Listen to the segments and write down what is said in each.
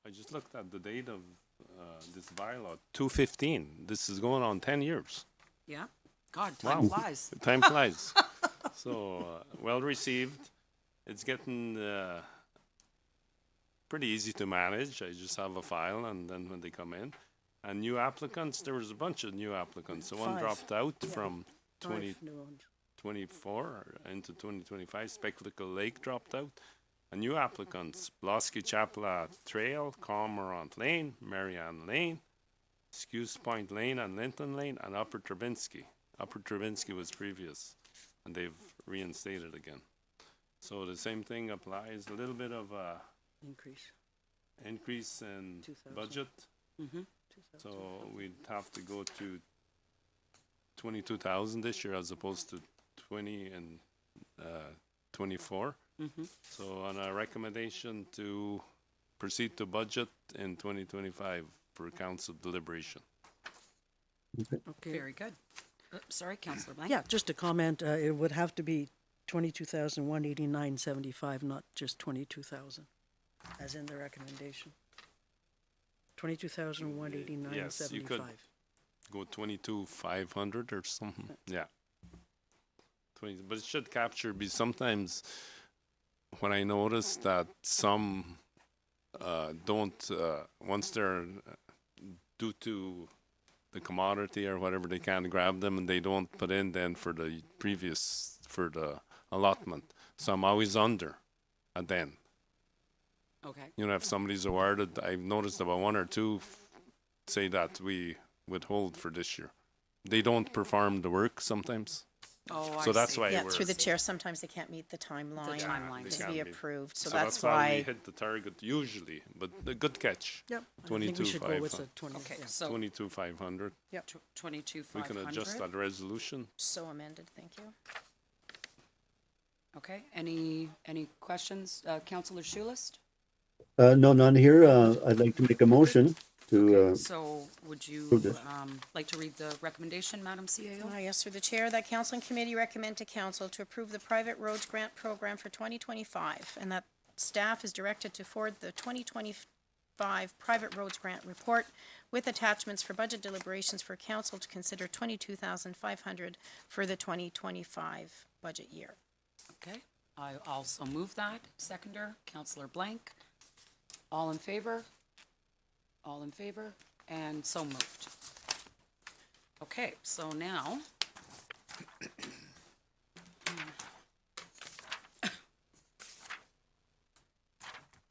I just looked at the date of this bylaw, 215. This is going on 10 years. Yeah. God, time flies. Time flies. So, well received. It's getting pretty easy to manage. I just have a file, and then when they come in. And new applicants, there was a bunch of new applicants. So one 5. dropped out from 5 new ones. 2024 into 2025. Spectacle Lake dropped out. And new applicants, Blosky Chapla Trail, Cormorant Lane, Marianne Lane, Skews Point Lane and Linton Lane, and Upper Trubinsky. Upper Trubinsky was previous, and they've reinstated again. So the same thing applies. A little bit of a increase in 2,000. budget. Mm-hmm. So we'd have to go to 22,000 this year as opposed to 20 and 24. Mm-hmm. So on a recommendation to proceed to budget in 2025 for council deliberation. Okay. Very good. Sorry, Councillor Blank. Yeah, just a comment. It would have to be 22,189.75, not just 22,000, as in the recommendation. 22,189.75. Yes, you could go 22,500 or something. Yeah. 20, but it should capture, be sometimes when I notice that some don't, once they're due to the commodity or whatever, they can't grab them and they don't put in then for the previous, for the allotment. So I'm always under and then. Okay. You know, if somebody's awarded, I've noticed about one or two say that we withhold for this year. They don't perform the work sometimes. Oh, So I that's see. why Yeah, we're. through the chair, sometimes they can't meet the timeline timeline. They to can't be meet. approved, so So that's how we why, hit the target usually, but a good catch. Yep. I think we should go with the 20. Okay, yeah. so 22,500. 22,500. We can adjust that resolution. so amended, thank you. Okay, any questions? Councillor Schulist? No, none here. I'd like to make a motion to, So would you approve this. like to read the recommendation, Madam CAO? Yes, through the chair, that council and committee recommend to council to approve the private roads grant program for 2025, and that staff is directed to forward the 2025 private roads grant report with attachments for budget deliberations for council to consider 22,500 for the 2025 budget year. Okay, I also move that. Seconder, Councillor Blank. All in favor? All in favor? And so moved. Okay, so now.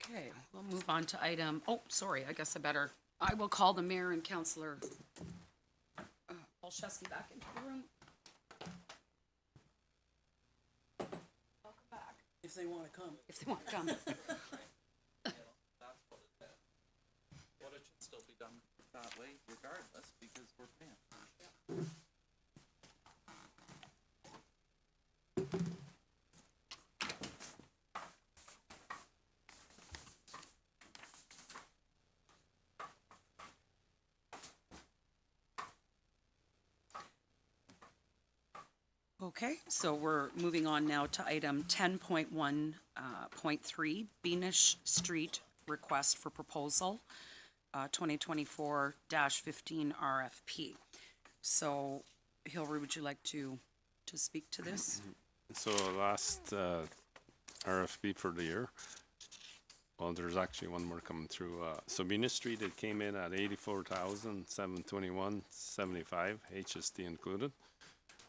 Okay, we'll move on to item, oh, sorry, I guess I will call the mayor and Councillor Olszewski back into the room. Welcome back, If they want to come. if they want to come. But it should still be done that way regardless, because we're paying. Okay, so we're moving on now to item 10.1.3, Beanish Street Request for Proposal, 2024-15 RFP. So, Hilary, would you like to speak to this? So last RFP for the year, well, there's actually one more coming through. Sabina Street, it came in at 84,721.75, HST included.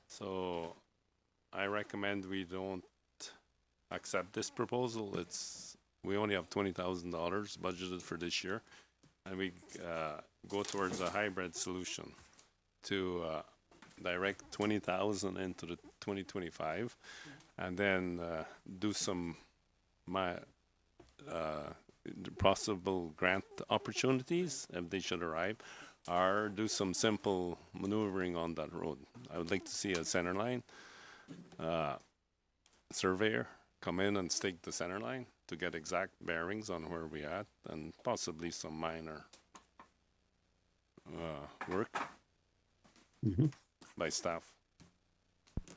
So I recommend we don't accept this proposal. We only have $20,000 budgeted for this year, and we go towards a hybrid solution to direct 20,000 into the 2025, and then do some possible grant opportunities if they should arrive, or do some simple maneuvering on that road. I would like to see a center line surveyor come in and stake the center line to get exact bearings on where we at, and possibly some minor work by staff.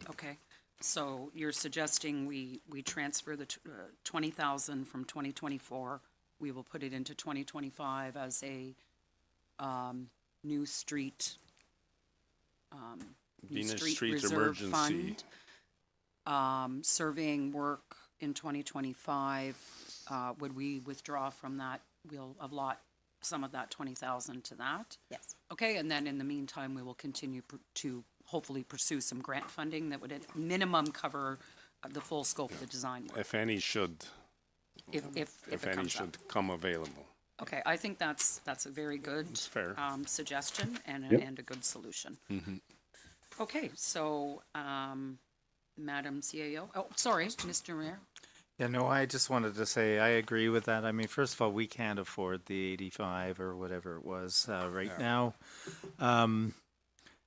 Okay, so you're suggesting we transfer the 20,000 from 2024 we will put it into 2025 as a new street Venus Street Reserve Emergency. Fund. Surveying work in 2025, would we withdraw from that? We'll allot some of that 20,000 to that. Yes. Okay, and then in the meantime, we will continue to hopefully pursue some grant funding that would at minimum cover the full scope of the design work, If any should, if if it any comes up. should come available. Okay, I think that's a very good It's fair. suggestion and Yep. and a good solution. Okay, so Madam CAO, oh, sorry, Mr. Mayor. Yeah, no, I just wanted to say I agree with that. I mean, first of all, we can't afford the 85 or whatever it was right now.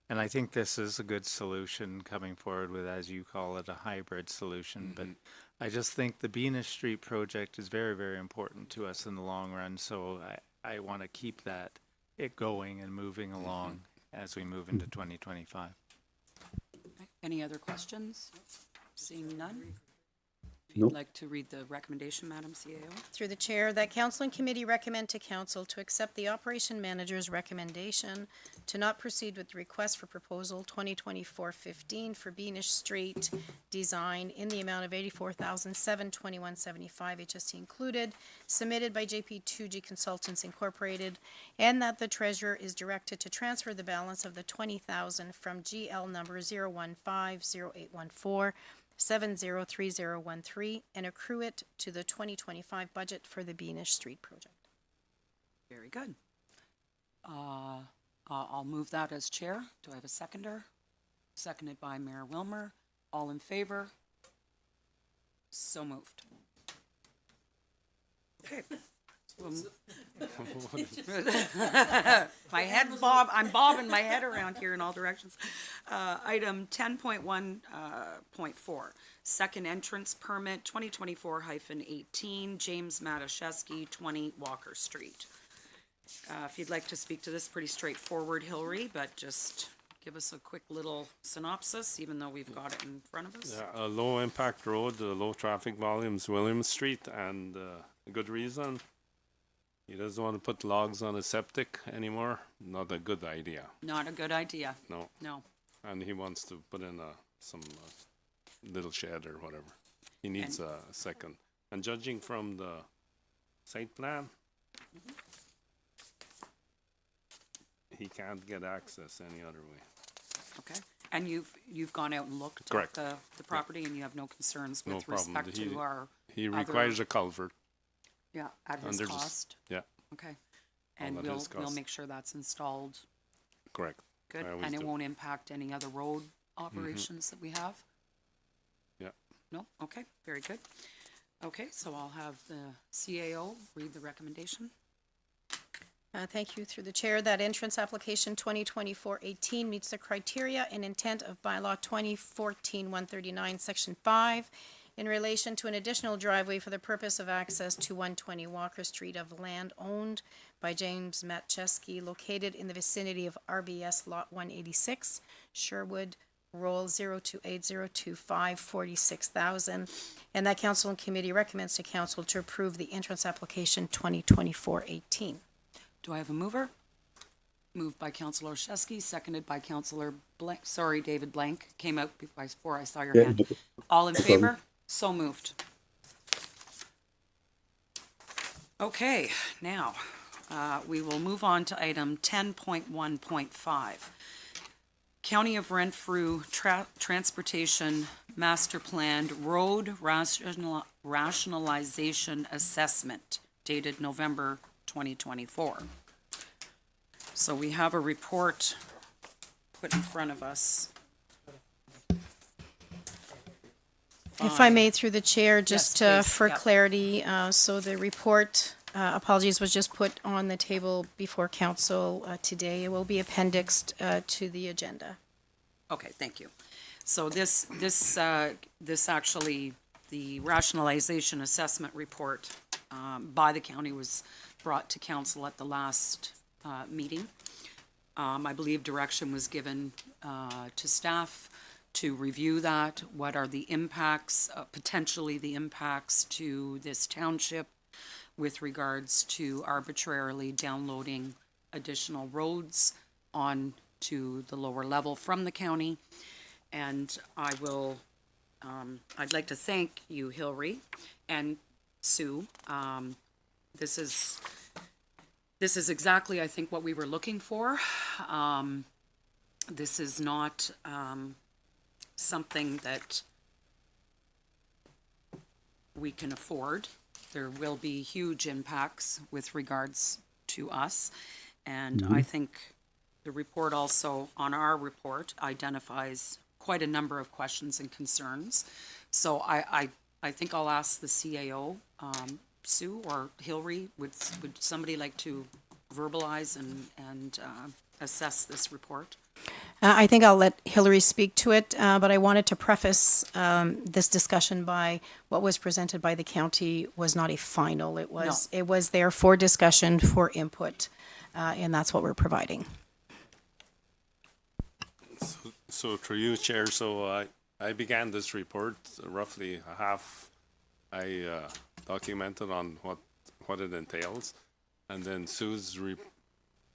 And I think this is a good solution coming forward with, as you call it, a hybrid solution. But I just think the Venus Street project is very, very important to us in the long run. So I want to keep it going and moving along as we move into 2025. Any other questions? Seeing none? If Nope. you'd like to read the recommendation, Madam CAO? Through the chair, that council and committee recommend to council to accept the operation manager's recommendation to not proceed with the request for proposal 2024-15 for Beanish Street design in the amount of 84,721.75 HST included, submitted by JP2G Consultants Incorporated, and that the treasurer is directed to transfer the balance of the 20,000 from GL number 0150814 703013 and accrue it to the 2025 budget for the Beanish Street project. Very good. I'll move that as chair. Do I have a seconder? Seconded by Mayor Wilmer. All in favor? So moved. Okay. My head's I'm bobbing my head around here in all directions. Item 10.1.4, second entrance permit, 2024-18, James Madawaska, 20 Walker Street. If you'd like to speak to this, pretty straightforward, Hillary, but just give us a quick little synopsis, even though we've got it in front of us. Yeah, a low impact road, low traffic volumes, William Street, and a good reason. He doesn't want to put logs on a septic anymore. Not a good idea. Not a good idea. No. No. And he wants to put in some little shed or whatever. He needs a second. And judging from the site plan, he can't get access any other way. Okay. And you've gone out and looked Correct. at the property, and you have no concerns No with problem. respect to our He other- requires a culvert. Yeah, at And his they're just- cost? Yeah, Okay. And at we'll his cost. make sure that's installed. correct. Good. I always And it do. won't impact any other road operations that we have? Yeah. No? Okay, very good. Okay, so I'll have the CAO read the recommendation. Thank you. Through the chair, that entrance application 2024-18 meets the criteria and intent of bylaw 2014-139, section 5, in relation to an additional driveway for the purpose of access to 120 Walker Street of land owned by James Madawaska, located in the vicinity of RBS Lot 186, Sherwood, Roll 02802 46,000, and that council and committee recommends to council to approve the entrance application 2024-18. Do I have a mover? Moved by Councillor Olszewski, seconded by Councillor Blank. Sorry, David Blank. Came out before I saw your Yeah. hand. All in favor? So moved. Okay, now, we will move on to item 10.1.5. County of Renfrew Transportation Master Plan Road Rationalization Assessment dated November 2024. So we have a report put in front of us. If I may, through the chair, just Yes, please. for Yep. clarity, so the report, apologies, was just put on the table before council today. It will be appendixed to the agenda. Okay, thank you. So this actually, the rationalization assessment report by the county was brought to council at the last meeting. I believe direction was given to staff to review that. What are the impacts, potentially the impacts to this township? with regards to arbitrarily downloading additional roads on to the lower level from the county. And I will, I'd like to thank you, Hillary and Sue. This is exactly, I think, what we were looking for. This is not something that we can afford. There will be huge impacts with regards to us. And I think the report also, on our report, identifies quite a number of questions and concerns. So I think I'll ask the CAO, Sue or Hillary, would somebody like to verbalize and assess this report? I think I'll let Hillary speak to it, but I wanted to preface this discussion by what was presented by the county was not a final. It was there for discussion, for input, and that's what we're providing. So through you, Chair, so I began this report, roughly a half I documented on what it entails, and then Sue's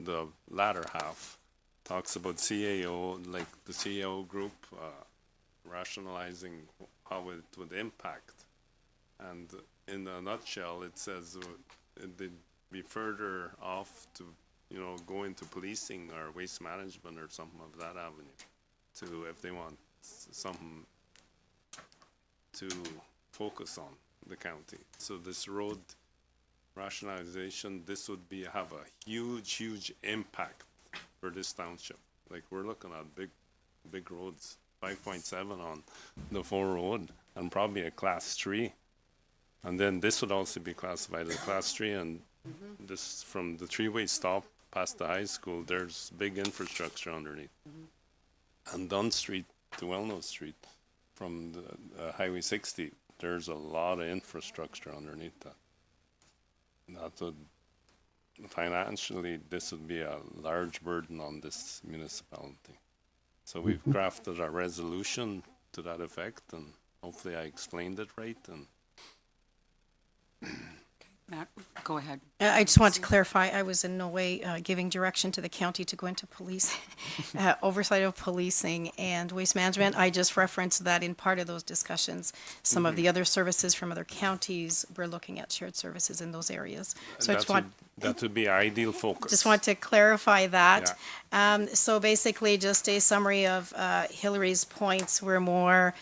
the latter half talks about CAO, like the CAO group, rationalizing how it would impact. And in a nutshell, it says they'd be further off to, go into policing or waste management or something of that avenue, to if they want something to focus on the county. So this road rationalization, this would have a huge impact for this township. Like, we're looking at big roads, 5.7 on the 4 road, and probably a class 3. And then this would also be classified as a class 3, and this, from the 3-way stop past the high school, there's big infrastructure underneath. And Dunn Street to Wellno Street, from the Highway 60, there's a lot of infrastructure underneath that. That would, financially, this would be a large burden on this municipality. So we've crafted a resolution to that effect, and hopefully I explained it right. And Matt, go ahead. I just want to clarify, I was in no way giving direction to the county to go into police, oversight of policing and waste management. I just referenced that in part of those discussions. Some of the other services from other counties, we're looking at shared services in those areas. So I just want, that would be ideal focus. just want to clarify that. So basically, just a summary of Hillary's points were more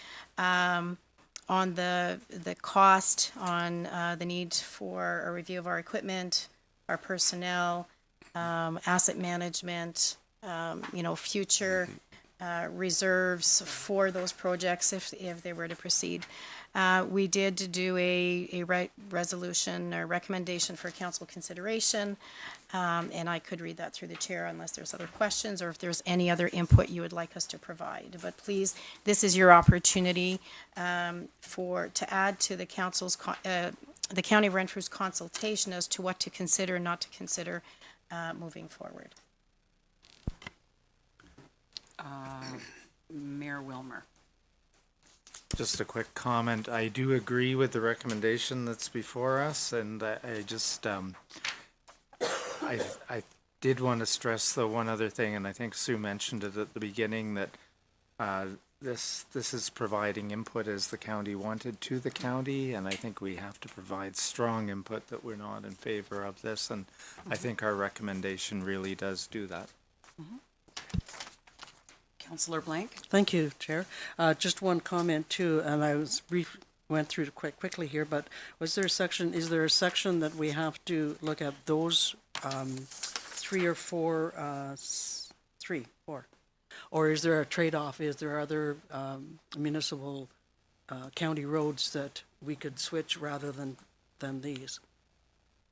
on the cost, on the need for a review of our equipment, our personnel, asset management, future reserves for those projects if they were to proceed. We did do a resolution or recommendation for council consideration, and I could read that through the chair unless there's other questions or if there's any other input you would like us to provide. But please, this is your opportunity to add to the council's the County of Renfrew's consultation as to what to consider, not to consider moving forward. Mayor Wilmer. Just a quick comment. I do agree with the recommendation that's before us, and I just, I did want to stress the one other thing, and I think Sue mentioned it at the beginning, that this is providing input as the county wanted to the county, and I think we have to provide strong input that we're not in favor of this, and I think our recommendation really does do that. Councillor Blank? Thank you, Chair. Just one comment too, and I went through it quite quickly here, but is there a section that we have to look at those 3 or 4, 3, 4? Or is there a trade-off? Is there other municipal county roads that we could switch rather than these?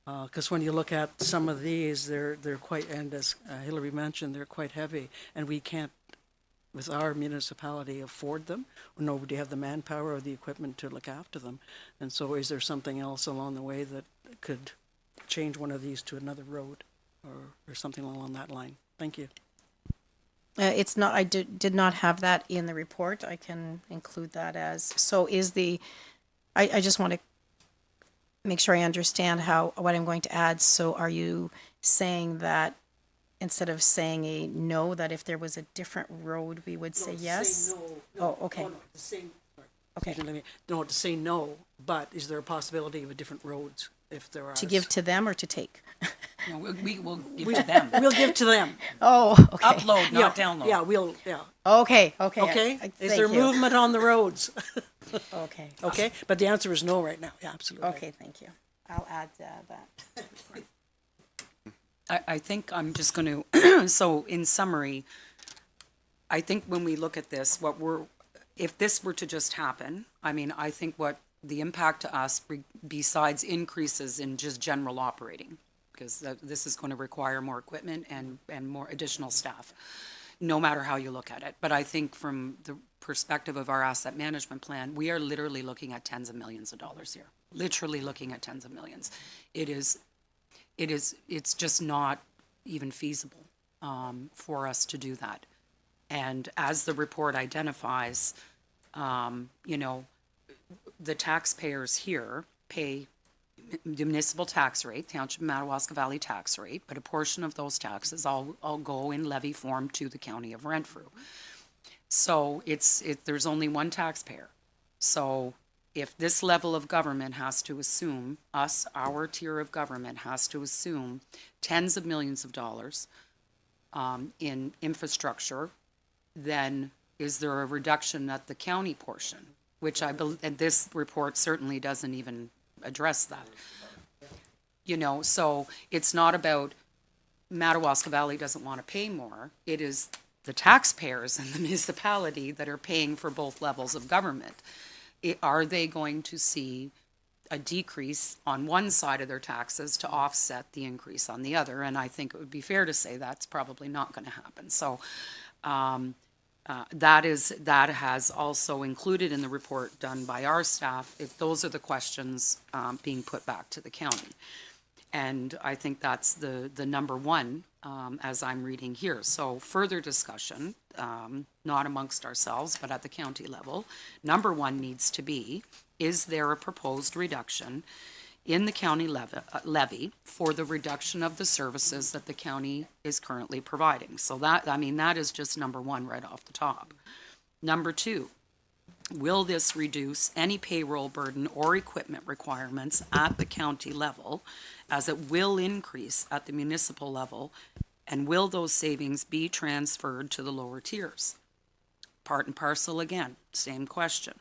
Because when you look at some of these, they're quite, and as Hillary mentioned, they're quite heavy, and we can't, with our municipality, afford them. Nobody have the manpower or the equipment to look after them. And so is there something else along the way that could change one of these to another road or something along that line? Thank you. It's not, I did not have that in the report. I can include that as, so is the, I just want to make sure I understand what I'm going to add. So are you saying that instead of saying a no, that if there was a different road, we would say yes? Oh, okay. To say, Okay. excuse me, no, to say no, but is there a possibility of a different roads if there are? To give to them or to take? No, we will give to them. We'll give to them. Oh, okay. Upload, not Yeah, download. yeah, we'll, yeah, Okay, okay. okay? Is Thank there you. movement on the roads? Okay, Okay, but the answer is no right now, yeah, absolutely. okay, thank you. I'll add that. I think I'm just going to, so in summary, I think when we look at this, if this were to just happen, I mean, I think what the impact to us, besides increases in just general operating, because this is going to require more equipment and more additional staff, no matter how you look at it. But I think from the perspective of our asset management plan, we are literally looking at tens of millions of dollars here. Literally looking at tens of millions. It's just not even feasible for us to do that. And as the report identifies, you know, the taxpayers here pay the municipal tax rate, Township Madawaska Valley tax rate, but a portion of those taxes all go in levy form to the county of Renfrew. So there's only one taxpayer. So if this level of government has to assume, our tier of government has to assume tens of millions of dollars in infrastructure, then is there a reduction at the county portion? Which I believe, and this report certainly doesn't even address that. You know, so it's not about Madawaska Valley doesn't want to pay more. It is the taxpayers and the municipality that are paying for both levels of government. Are they going to see a decrease on one side of their taxes to offset the increase on the other? And I think it would be fair to say that's probably not going to happen. So that has also included in the report done by our staff. If those are the questions being put back to the county. And I think that's the number one as I'm reading here. So further discussion, not amongst ourselves, but at the county level. Number one needs to be, is there a proposed reduction in the county levy for the reduction of the services that the county is currently providing? So that is just number one right off the top. Number two, will this reduce any payroll burden or equipment requirements at the county level, as it will increase at the municipal level, and will those savings be transferred to the lower tiers? Part and parcel again, same question.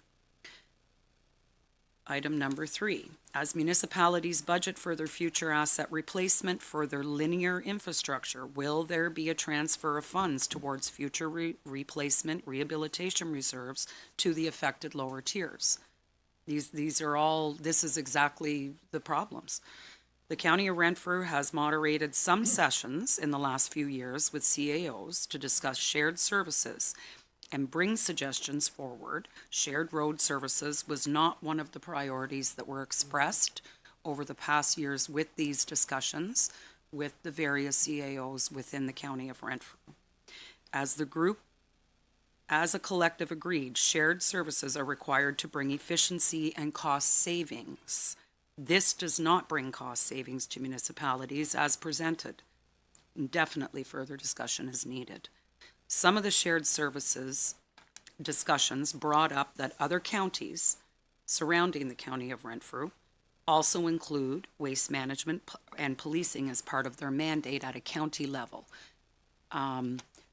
Item number three, as municipalities budget for their future asset replacement for their linear infrastructure, will there be a transfer of funds towards future replacement rehabilitation reserves to the affected lower tiers? These are all, this is exactly the problems. The County of Renfrew has moderated some sessions in the last few years with CAOs to discuss shared services and bring suggestions forward. Shared road services was not one of the priorities that were expressed over the past years with these discussions with the various CAOs within the County of Renfrew. As the group, as a collective agreed, shared services are required to bring efficiency and cost savings. This does not bring cost savings to municipalities as presented. Definitely further discussion is needed. Some of the shared services discussions brought up that other counties surrounding the County of Renfrew also include waste management and policing as part of their mandate at a county level.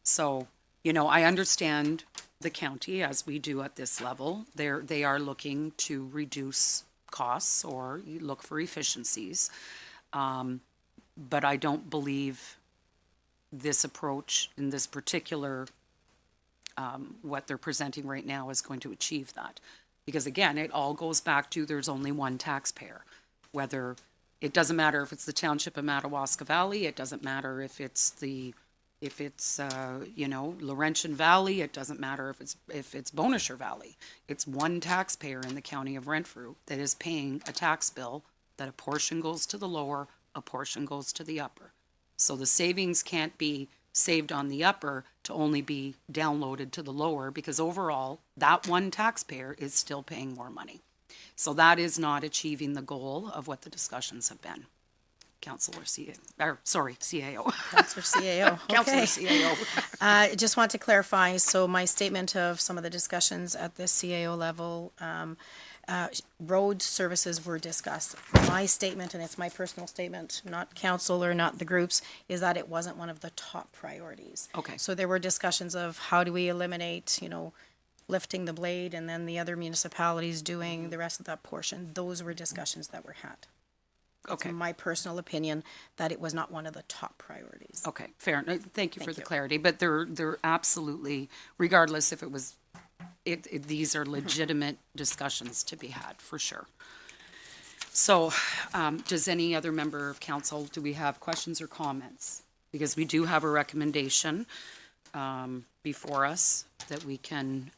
So, you know, I understand the county, as we do at this level. They are looking to reduce costs or look for efficiencies. But I don't believe this approach in this particular, what they're presenting right now is going to achieve that. Because again, it all goes back to there's only one taxpayer. Whether, it doesn't matter if it's the Township of Madawaska Valley, it doesn't matter if it's you know, Laurentian Valley, it doesn't matter if it's Bonisher Valley. It's one taxpayer in the County of Renfrew that is paying a tax bill that a portion goes to the lower, a portion goes to the upper. So the savings can't be saved on the upper to only be downloaded to the lower, because overall, that one taxpayer is still paying more money. So that is not achieving the goal of what the discussions have been. Councillor CAO. Counselor CAO, Councillor okay. CAO. I just want to clarify, so my statement of some of the discussions at the CAO level, road services were discussed. My statement, and it's my personal statement, not council or not the groups, is that it wasn't one of the top priorities. Okay. So there were discussions of how do we eliminate, lifting the blade and then the other municipalities doing the rest of that portion. Those were discussions that were had. It's Okay. my personal opinion that it was not one of the top priorities. Okay, fair. No, thank you for Thank the you. clarity, but they're absolutely, regardless if it was, these are legitimate discussions to be had, for sure. So, does any other member of council, do we have questions or comments? Because we do have a recommendation, before us that we can,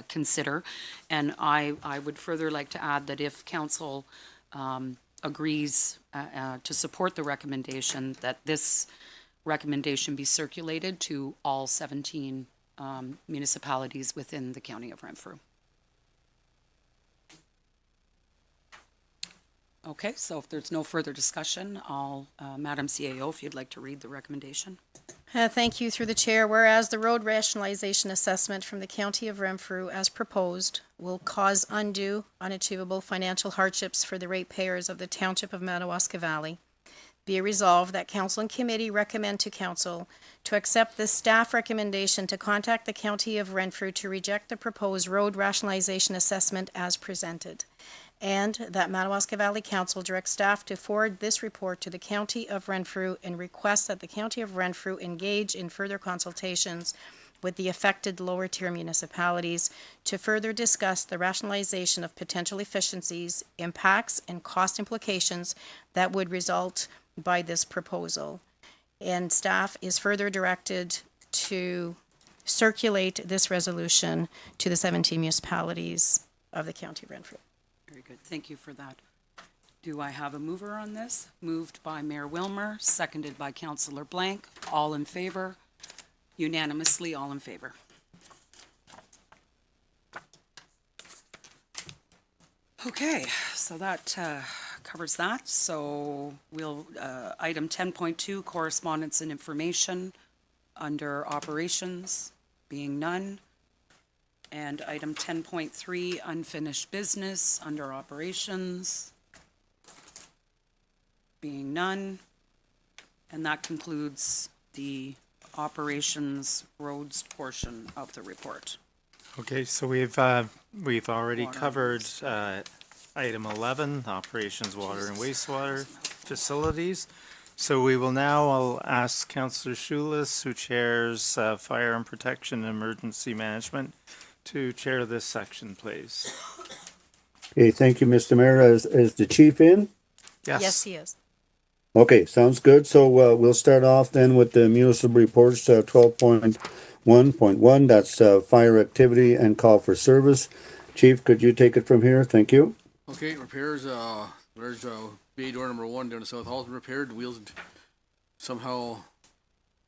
consider. And I would further like to add that if council, agrees to support the recommendation, that this recommendation be circulated to all 17 municipalities within the county of Renfrew. Okay, so if there's no further discussion, I'll, Madam CAO, if you'd like to read the recommendation. Thank you through the chair. Whereas the road rationalization assessment from the County of Renfrew as proposed will cause undue, unachievable financial hardships for the ratepayers of the Township of Madawaska Valley, be it resolved that council and committee recommend to council to accept the staff recommendation to contact the County of Renfrew to reject the proposed road rationalization assessment as presented, and that Madawaska Valley Council directs staff to forward this report to the County of Renfrew and request that the County of Renfrew engage in further consultations with the affected lower tier municipalities to further discuss the rationalization of potential efficiencies, impacts, and cost implications that would result by this proposal. And staff is further directed to circulate this resolution to the 17 municipalities of the County of Renfrew. Very good, thank you for that. Do I have a mover on this? Moved by Mayor Wilmer, seconded by Councillor Blank. All in favor? Unanimously, all in favor. Okay, so that covers that. So we'll, item 10.2, correspondence and information under operations, being none. And item 10.3, unfinished business under operations, being none. And that concludes the operations roads portion of the report. Okay, so we've already Water. covered item 11, operations, water and wastewater facilities. So we will now, I'll ask Councillor Schulis, who chairs Fire and Protection and Emergency Management, to chair this section, please. Okay, thank you, Mr. Mayor. Is the chief in? Yes, he is. Okay, sounds good. So we'll start off then with the municipal reports, 12.1.1. That's fire activity and call for service. Chief, could you take it from here? Thank you. Okay, repairs, there's bay door number 1 down the south hall's been repaired. The wheels somehow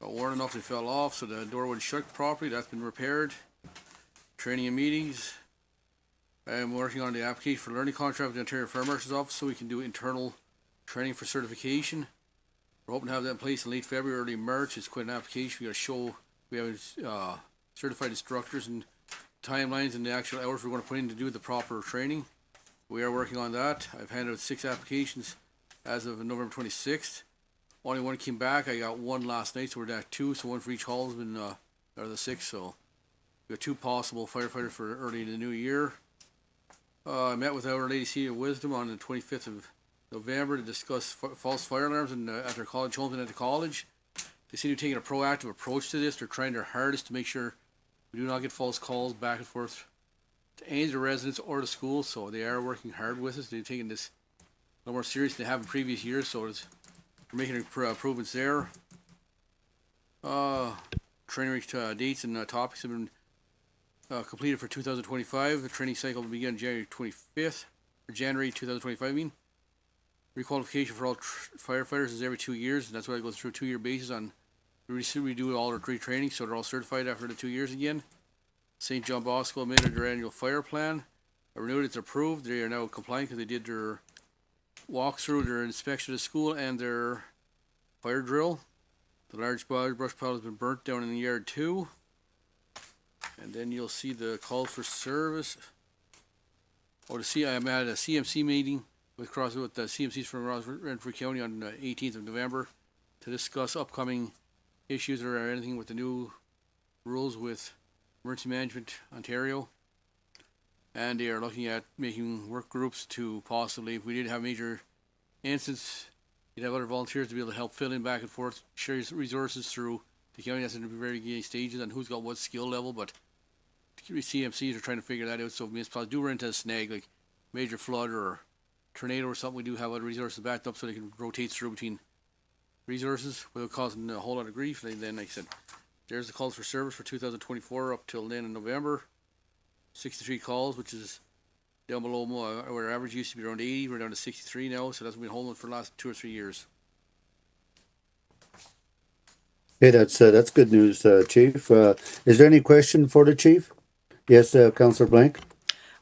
got worn enough they fell off, so the door wouldn't shut properly. That's been repaired. Training and meetings. I'm working on the application for learning contract with the Ontario Fire Marshal's Office so we can do internal training for certification. We're hoping to have that in place in late February, early March. It's quite an application. We got to show we have certified instructors and timelines and the actual hours we're going to put in to do the proper training. We are working on that. I've handed out 6 applications as of November 26th. Only one came back. I got 1 last night, so we're at 2. So 1 for each hall has been out of the 6. So we got 2 possible firefighters for early in the new year. I met with Our Lady Seat of Wisdom on the 25th of November to discuss false fire alarms at their college homes and at the college. They seem to be taking a proactive approach to this. They're trying their hardest to make sure we do not get false calls back and forth to any of the residents or the schools. So they are working hard with us. They're taking this a little more serious than they have in previous years. So we're making improvements there. Training dates and topics have been completed for 2025. The training cycle will begin January 25th, or January 2025, I mean. Requalification for all firefighters is every 2 years, and that's why it goes through a 2-year basis on, we do all our training, so they're all certified after the 2 years again. St. John Bosco amended their annual fire plan. renewed, it's approved. They are now compliant because they did their walkthrough, their inspection of the school, and their fire drill. The large brush pile has been burnt down in the yard too. And then you'll see the call for service. Oh, I'm at a CMC meeting with the CMCs from Renfrew County on the 18th of November to discuss upcoming issues or anything with the new rules with Emergency Management Ontario. And they are looking at making work groups to possibly, if we did have major incidents, you'd have other volunteers to be able to help fill in back and forth, share resources through the county. That's in the very beginning stages and who's got what skill level, but CMCs are trying to figure that out. So if municipalities do run into a snag like major flood or tornado or something, we do have other resources backed up so they can rotate through between resources without causing a whole lot of grief. And then, like I said, there's the calls for service for 2024 up till then in November. 63 calls, which is down below where our average used to be around 80. We're down to 63 now, so that's been holding for the last 2 or 3 years. Okay, that's good news, Chief. Is there any question for the chief? Yes, Councillor Blank?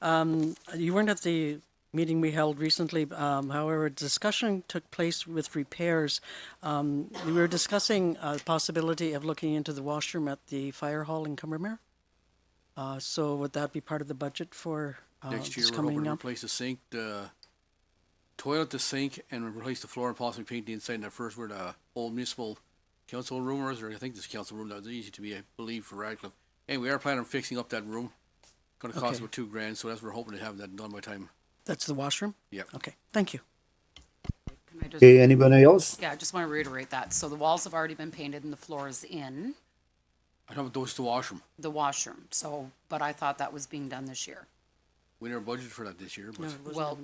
You weren't at the meeting we held recently. However, discussion took place with repairs. We were discussing the possibility of looking into the washroom at the fire hall in Cumbermere. So would that be part of the budget for Next year, this we're hoping coming to up? replace the sink, the toilet, the sink, and replace the floor and possibly paint the inside. And at first, where the old municipal council room was, or I think this council room that was easy to be, I believe, for Radcliffe. Anyway, we are planning on fixing up that room. Going to cost Okay. about $2,000, so that's we're hoping to have that done by time. That's the washroom? Yep. Okay, thank you. Can I just, Okay, anybody else? yeah, I just want to reiterate that. So the walls have already been painted and the floor is in I thought those to washroom. the washroom. So, but I thought that was being done this year. We never budgeted for that this year, but Well,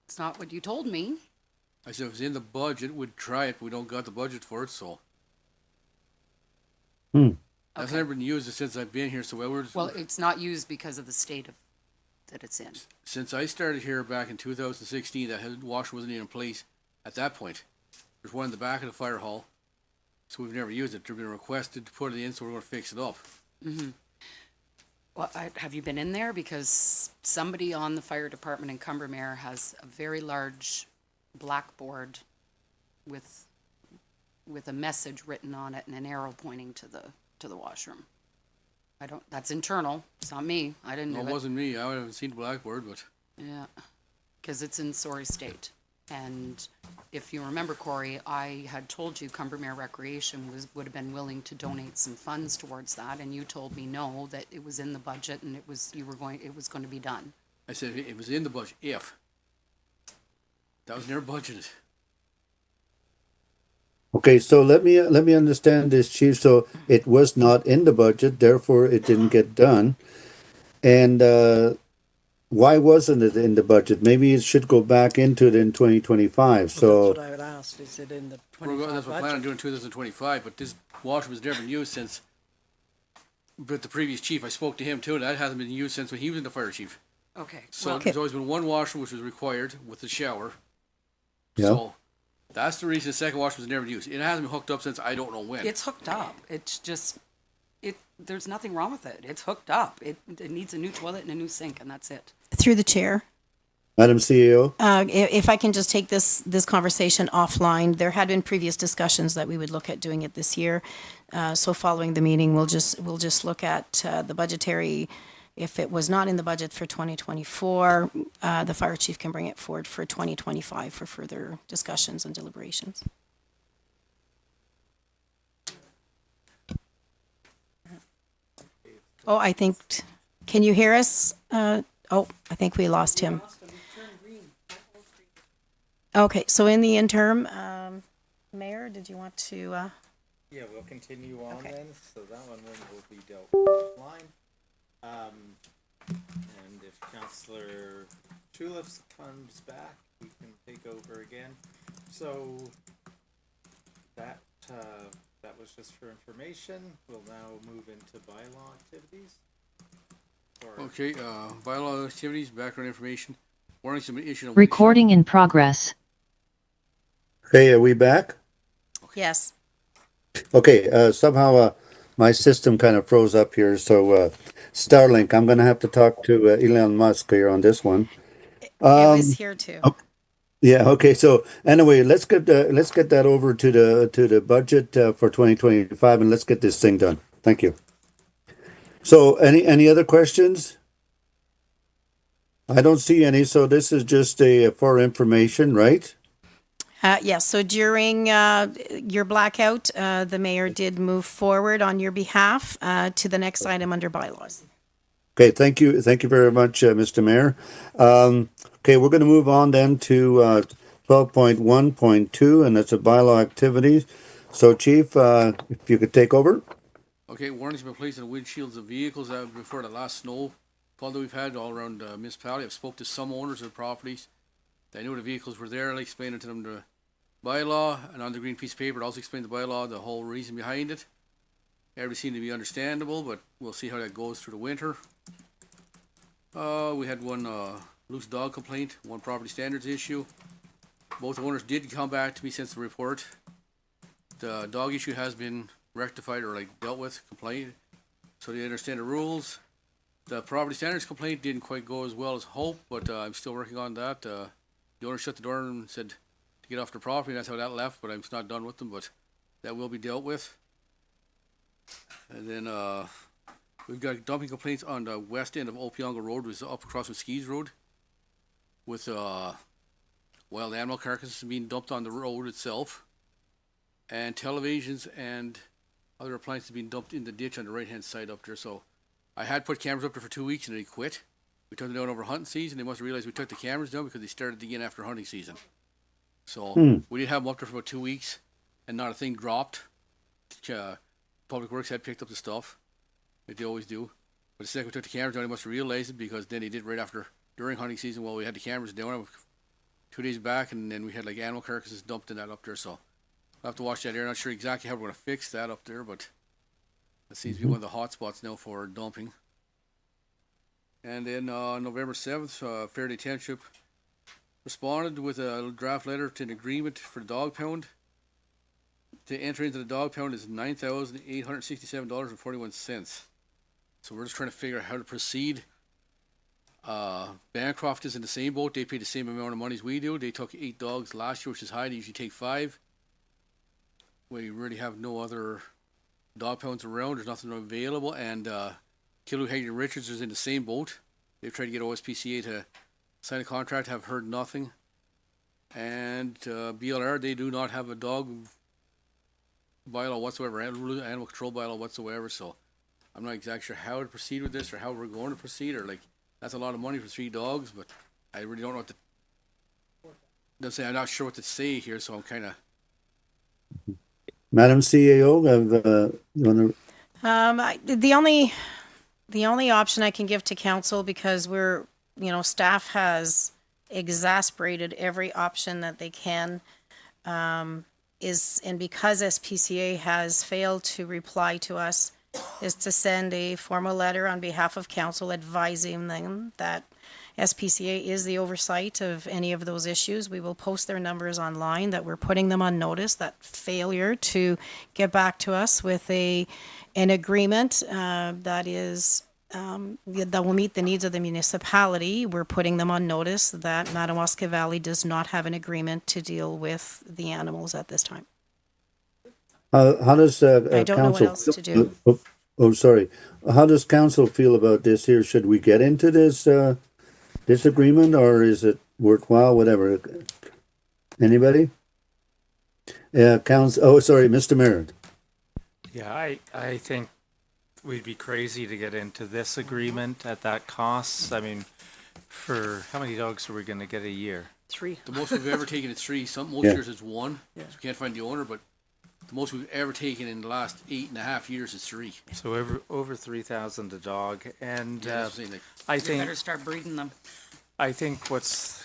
it's not what you told me. I said if it's in the budget, we'd try it. We don't got the budget for it, so. That's Okay. never been used since I've been here, so Well, it's not used because of the state of that it's in. since I started here back in 2016, that washroom wasn't even in place at that point. There's one in the back of the fire hall, so we've never used it. They've been requested to put it in, so we're gonna fix it up. Well, have you been in there? Because somebody on the fire department in Cumbermere has a very large blackboard with a message written on it and an arrow pointing to the washroom. That's internal. It's not me. I didn't No, do it it. wasn't me. I haven't seen the blackboard, but Yeah, because it's in sorry state. And if you remember, Corey, I had told you Cumbermere Recreation would have been willing to donate some funds towards that, and you told me no, that it was in the budget and it was going to be done. I said it was in the budget. If that was never budgeted. Okay, so let me understand this, Chief. So it was not in the budget, therefore it didn't get done. And why wasn't it in the budget? Maybe it should go back into it in 2025. Well, that's So what I would ask. Is it in the That's 25 what we're planning on budget? doing 2025, but this washroom was never been used since. But the previous chief, I spoke to him too, and that hasn't been used since when he was the fire chief. Okay. So Well, there's always been one washroom which was required with the shower. Yeah. So that's the reason the second washroom was never used. It hasn't been hooked up since I don't know when. it's hooked up. It's just, there's nothing wrong with it. It's hooked up. It needs a new toilet and a new sink, and that's it. Through the chair. Madam CEO, If I can just take this conversation offline, there had been previous discussions that we would look at doing it this year. So following the meeting, we'll just look at the budgetary. If it was not in the budget for 2024, the fire chief can bring it forward for 2025 for further discussions and deliberations. Oh, I think, can you hear us? I think we lost him. Okay, so in the interim, Mayor, did you want to, Yeah, we'll continue on Okay. then, so that one will be dealt with offline. And if Councillor Tulips comes back, we can take over again. So that was just for information. We'll now move into bylaw activities. Or- Okay, bylaw activities, background information, warnings have been issued on. Recording in progress. okay, are we back? yes? Okay, somehow my system kind of froze up here. So Starlink. I'm gonna have to talk to Elon Musk here on this one. It was here too. Yeah. Okay. So anyway, let's get that over to the budget for 2025, and let's get this thing done. Thank you. So any other questions? I don't see any. So this is just a for information, right? Yes, so during your blackout, the mayor did move forward on your behalf to the next item under bylaws. Okay. Thank you very much, Mr. Mayor. Okay, we're going to move on then to 12.1.2, and that's a bylaw activities. So, Chief, if you could take over. Okay, warnings have been placed on windshields of vehicles before the last snowfall that we've had all around the municipality. I've spoke to some owners of properties. They knew the vehicles were there. I explained to them the bylaw, and on the green piece of paper, it also explained the bylaw, the whole reason behind it. Everything seemed to be understandable, but we'll see how that goes through the winter. We had one loose dog complaint, one property standards issue. Both owners did come back to me since the report. The dog issue has been rectified or dealt with, complaint, so they understand the rules. The property standards complaint didn't quite go as well as hoped, but I'm still working on that. The owner shut the door and said to get off the property, and that's how that left, but I'm not done with them, but that will be dealt with. And then we've got dumping complaints on the west end of Opionga Road, which is up across from Skis Road, with wild animal carcasses being dumped on the road itself, and televisions and other appliances being dumped in the ditch on the right hand side up there. So I had put cameras up there for 2 weeks and they quit. We took them down over hunting season. They must have realized we took the cameras down because they started again after hunting season. So we did have them up there for about 2 weeks and not a thing dropped. Public Works had picked up the stuff, like they always do. But the second we took the cameras down, they must have realized it, because then they did right after, during hunting season, while we had the cameras down 2 days back, and then we had animal carcasses dumped in that up there. So I'll have to watch that there. Not sure exactly how we're going to fix that up there, but that seems to be one of the hot spots now for dumping. And then November 7th, Faraday Township responded with a draft letter to an agreement for the dog pound. To enter into the dog pound is $9,867.41. So we're just trying to figure out how to proceed. Bancroft is in the same boat. They pay the same amount of money as we do. They took 8 dogs last year, which is high. They usually take 5. We really have no other dog pounds around. There's nothing available. And Killu, Hagen, and Richards is in the same boat. They've tried to get OSPCA to sign a contract, have heard nothing. And BLR, they do not have a dog bylaw whatsoever, animal control bylaw whatsoever. So I'm not exactly sure how to proceed with this or how we're going to proceed. Or that's a lot of money for 3 dogs, but I really don't know what to. I'm not sure what to say here, so I'm kind of. Madam CAO, you want to? The only option I can give to council, because we're, staff has exasperated every option that they can, and because SPCA has failed to reply to us, is to send a formal letter on behalf of council advising them that SPCA is the oversight of any of those issues. We will post their numbers online, that we're putting them on notice, that failure to get back to us with an agreement that will meet the needs of the municipality. We're putting them on notice that Madawaska Valley does not have an agreement to deal with the animals at this time. How does I don't know what council? else to do. Sorry. How does council feel about this here? Should we get into this agreement, or is it worthwhile? Whatever. Anybody? Yeah, council. Oh, sorry, Mr. Merritt. Yeah, I think we'd be crazy to get into this agreement at that cost. I mean, for how many dogs are we going to get a year? 3. The most we've ever taken is 3. Most years it's 1. Yeah. So we can't find the owner, but the most we've ever taken in the last 8.5 years is 3. So over 3,000 a dog, and That's the thing, I You think better start breeding them. what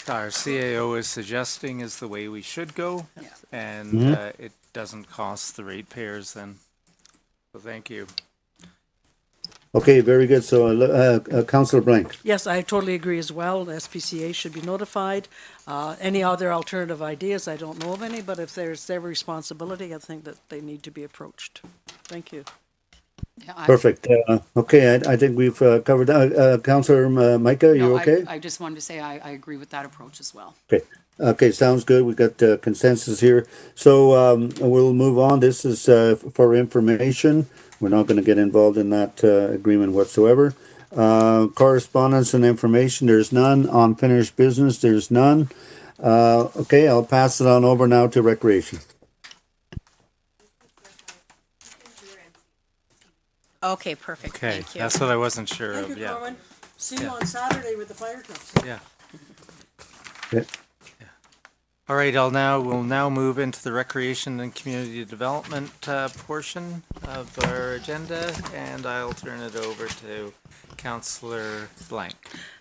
our CAO is suggesting is the way we should go, Yeah. and it doesn't cost the ratepayers then. So thank you. Okay, very good. So, Councillor Blank. Yes, I totally agree as well. The SPCA should be notified. Any other alternative ideas, I don't know of any, but if there's their responsibility, I think that they need to be approached. Thank you. Yeah, Perfect. Okay, I think we've covered that. Councillor Micah, you no, okay? I just wanted to say I agree with that approach as well. Okay. Okay, sounds good. We got consensus here. So we'll move on. This is for information. We're not going to get involved in that agreement whatsoever. Correspondence and information, there's none. Unfinished business, there's none. Okay, I'll pass it on over now to recreation. Okay, perfect, Okay, thank you. that's what I wasn't sure of, yeah. See you on Saturday with the fire trucks. Yeah. Okay. All right, we'll now move into the recreation and community development portion of our agenda, and I'll turn it over to Councillor Blank.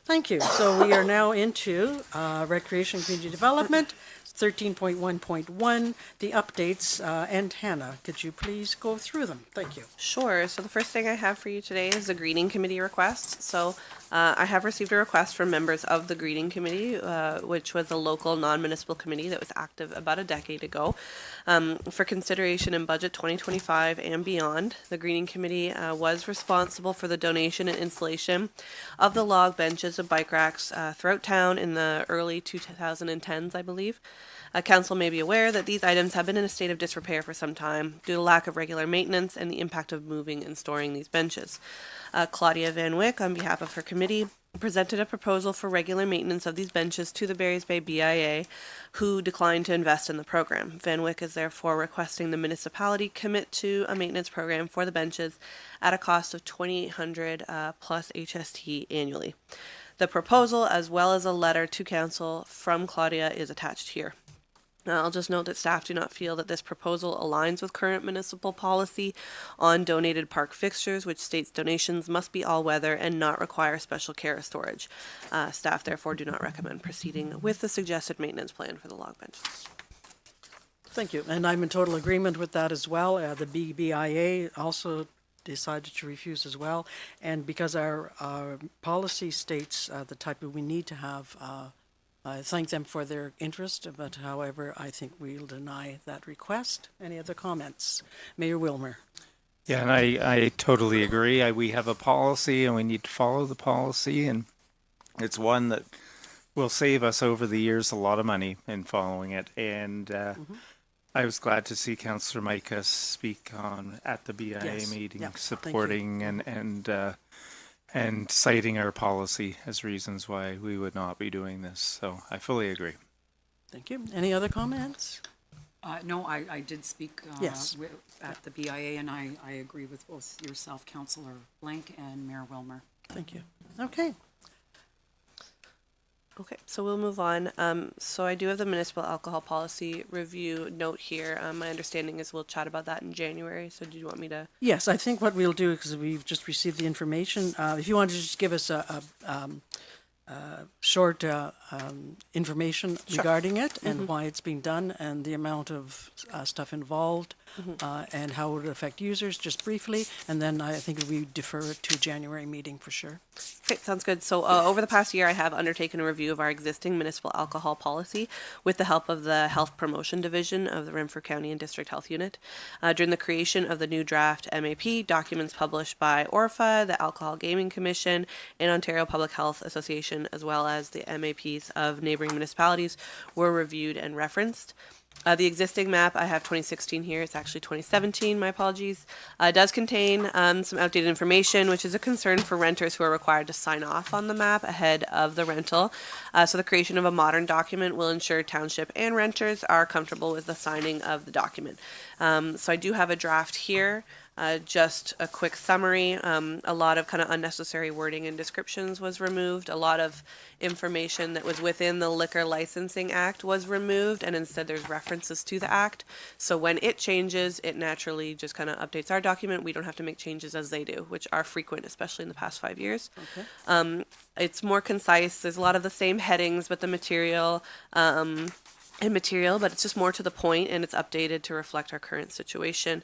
Thank you. So we are now into recreation community development, 13.1.1, the updates, and Hannah, could you please go through them? Thank you. Sure. So the first thing I have for you today is the greeting committee request. So I have received a request from members of the greeting committee, which was a local non-municipal committee that was active about a decade ago, for consideration in budget 2025 and beyond. The greeting committee was responsible for the donation and installation of the log benches and bike racks throughout town in the early 2010s, I believe. Council may be aware that these items have been in a state of disrepair for some time due to lack of regular maintenance and the impact of moving and storing these benches. Claudia Van Wyck, on behalf of her committee, presented a proposal for regular maintenance of these benches to the Barry's Bay BIA, who declined to invest in the program. Van Wyck is therefore requesting the municipality commit to a maintenance program for the benches at a cost of $2,800 plus HST annually. The proposal, as well as a letter to council from Claudia, is attached here. I'll just note that staff do not feel that this proposal aligns with current municipal policy on donated park fixtures, which states donations must be all-weather and not require special care or storage. Staff therefore do not recommend proceeding with the suggested maintenance plan for the log benches. Thank you. And I'm in total agreement with that as well. The BBIA also decided to refuse as well. And because our policy states the type of we need to have, I thank them for their interest, but however, I think we'll deny that request. Any other comments? Mayor Wilmer. Yeah, and I totally agree. We have a policy and we need to follow the policy, and it's one that will save us over the years a lot of money in following it. And I was glad to see Councillor Micah speak on at the BIA Yes. meeting, Yeah, thank you. supporting and citing our policy as reasons why we would not be doing this. So I fully agree. Thank you. Any other comments? No, I did speak Yes. at the BIA, and I agree with both yourself, Councillor Blank, and Mayor Wilmer. Thank you. Okay. Okay, so we'll move on. So I do have the municipal alcohol policy review note here. My understanding is we'll chat about that in January. So do you want me to? Yes, I think what we'll do, because we've just received the information, if you want to just give us a short information regarding it and why it's being done and the amount of stuff involved and how it would affect users, just briefly, and then I think we defer it to January meeting for sure. Okay, sounds good. So over the past year, I have undertaken a review of our existing municipal alcohol policy with the help of the Health Promotion Division of the Renfrew County and District Health Unit. During the creation of the new draft MAP, documents published by ORFA, the Alcohol Gaming Commission, and Ontario Public Health Association, as well as the MAPs of neighboring municipalities, were reviewed and referenced. The existing map, I have 2016 here, it's actually 2017, my apologies, does contain some outdated information, which is a concern for renters who are required to sign off on the map ahead of the rental. So the creation of a modern document will ensure township and renters are comfortable with the signing of the document. So I do have a draft here. Just a quick summary. A lot of kind of unnecessary wording and descriptions was removed. A lot of information that was within the Liquor Licensing Act was removed, and instead there's references to the Act. So when it changes, it naturally just kind of updates our document. We don't have to make changes as they do, which are frequent, especially in the past 5 years. Okay. It's more concise. There's a lot of the same headings, but the material but it's just more to the point, and it's updated to reflect our current situation.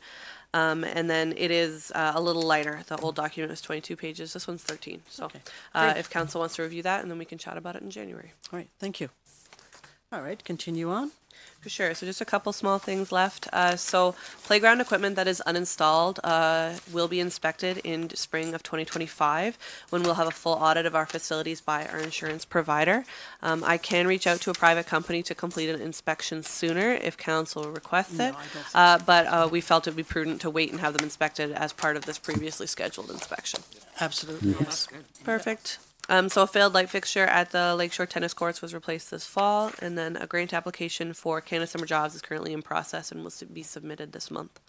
And then it is a little lighter. The old document was 22 pages. This one's 13. So Okay. if council wants to review that, and then we can chat about it in January. All right, thank you. All right, continue on. For sure. So just a couple small things left. So playground equipment that is uninstalled will be inspected in spring of 2025 when we'll have a full audit of our facilities by our insurance provider. I can reach out to a private company to complete an inspection sooner if council requests it. But we felt it would be prudent to wait and have them inspected as part of this previously scheduled inspection. Absolutely, yes. Perfect. So a failed light fixture at the Lakeshore Tennis Courts was replaced this fall, and then a grant application for Canada Summer Jobs is currently in process and will be submitted this month.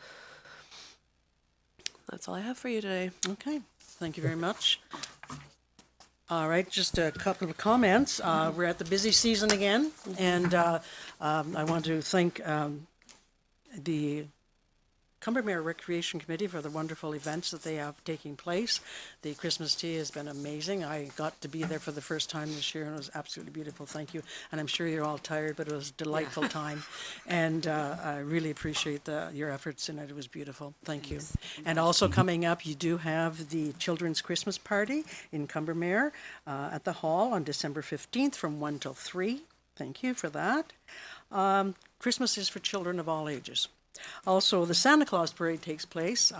That's all I have for you today. Okay, thank you very much. All right, just a couple of comments. We're at the busy season again, and I want to thank the Cumbermere Recreation Committee for the wonderful events that they have taking place. The Christmas tea has been amazing. I got to be there for the first time this year, and it was absolutely beautiful. Thank you. And I'm sure you're all tired, but it was a delightful time. And I really appreciate your efforts in it. It was beautiful. Thank you. And also coming up, you do have the Children's Christmas Party in Cumbermere at the Hall on December 15th from 1 till 3. Thank you for that. Christmas is for children of all ages. Also, the Santa Claus Parade takes place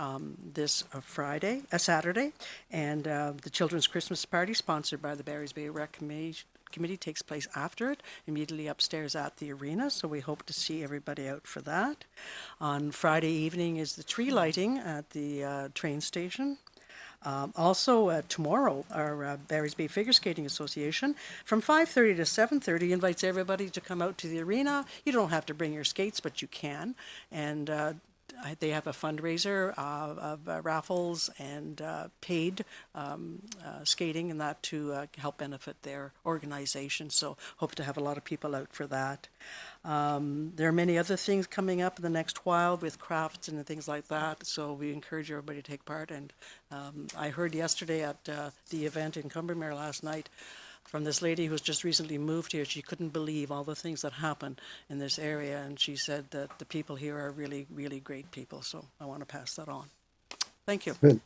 this Saturday, and the Children's Christmas Party, sponsored by the Barry's Bay Rec Committee, takes place after it, immediately upstairs at the arena, so we hope to see everybody out for that. On Friday evening is the tree lighting at the train station. Also, tomorrow, our Barry's Bay Figure Skating Association, from 5:30 to 7:30, invites everybody to come out to the arena. You don't have to bring your skates, but you can. And they have a fundraiser of raffles and paid skating and that to help benefit their organization. So hope to have a lot of people out for that. There are many other things coming up in the next while with crafts and things like that, so we encourage everybody to take part. And I heard yesterday at the event in Cumbermere last night from this lady who's just recently moved here. She couldn't believe all the things that happen in this area, and she said that the people here are really, really great people, so I want to pass that on. Thank you. Good.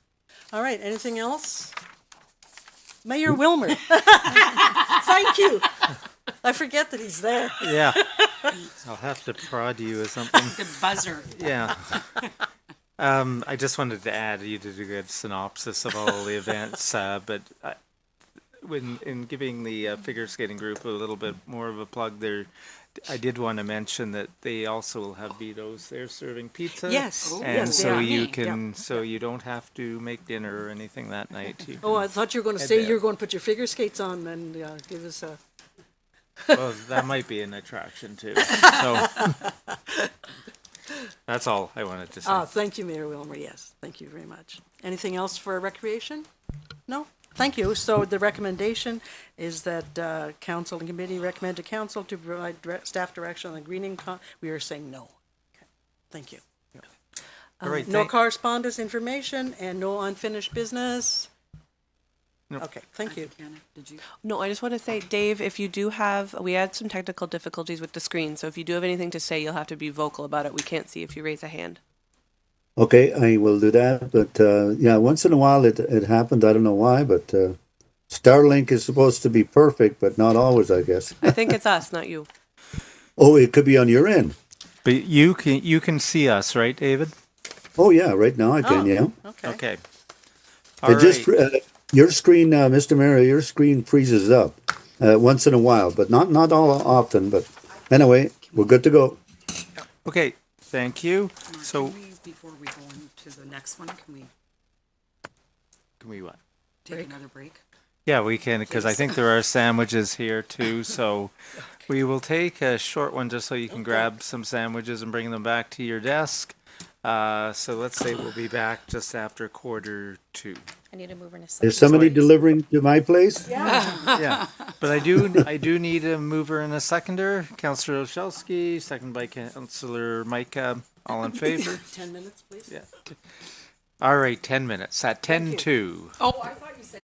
All right, anything else? Mayor Wilmer. Thank you. I forget that he's there. Yeah. I'll have to prod you or something. Good buzzer. Yeah. I just wanted to add, you did a good synopsis of all the events, but when in giving the figure skating group a little bit more of a plug there, I did want to mention that they also will have Vito's. They're serving pizza. Yes. And yes, so they are. you can, so you don't have to make dinner or anything that night. You Oh, can- I thought you were going to say you were going to put your figure skates on and give us a... Well, that might be an attraction too. So that's all I wanted to say. Thank you, Mayor Wilmer. Yes, thank you very much. Anything else for recreation? No? Thank you. So the recommendation is that council and committee recommend to council to provide staff direction on the greening. We are saying no. Okay. Thank you. All right, No correspondence information and no unfinished business. Nope. Okay, thank you. Did you? No, I just want to say, Dave, if you do have, we had some technical difficulties with the screen, so if you do have anything to say, you'll have to be vocal about it. We can't see if you raise a hand. Okay, I will do that. But yeah, once in a while it happened. I don't know why, but Starlink is supposed to be perfect, but not always, I guess. I think it's us, not you. Oh, it could be on your end. But you can see us, right, David? Oh yeah, right now I can. Yeah. Okay. Okay. All It right. just your screen, Mr. Mayor, your screen freezes up once in a while, but not all often. But anyway, we're good to go. Okay. Thank you. So Can we, before we go into the next one, can we can we what? take another break? Yeah, we can, because I think there are sandwiches here too. So we will take a short one just so you can grab some sandwiches and bring them back to your desk. So let's say we'll be back just after 1:45. I need a mover and a second. Is somebody delivering to my place? Yeah, but I do need a mover and a seconder. Councillor Olszewski, second by Councillor Micah. All in favor? 10 minutes, please. Yeah. All right, 10 minutes at 10:02. Oh, I thought you said.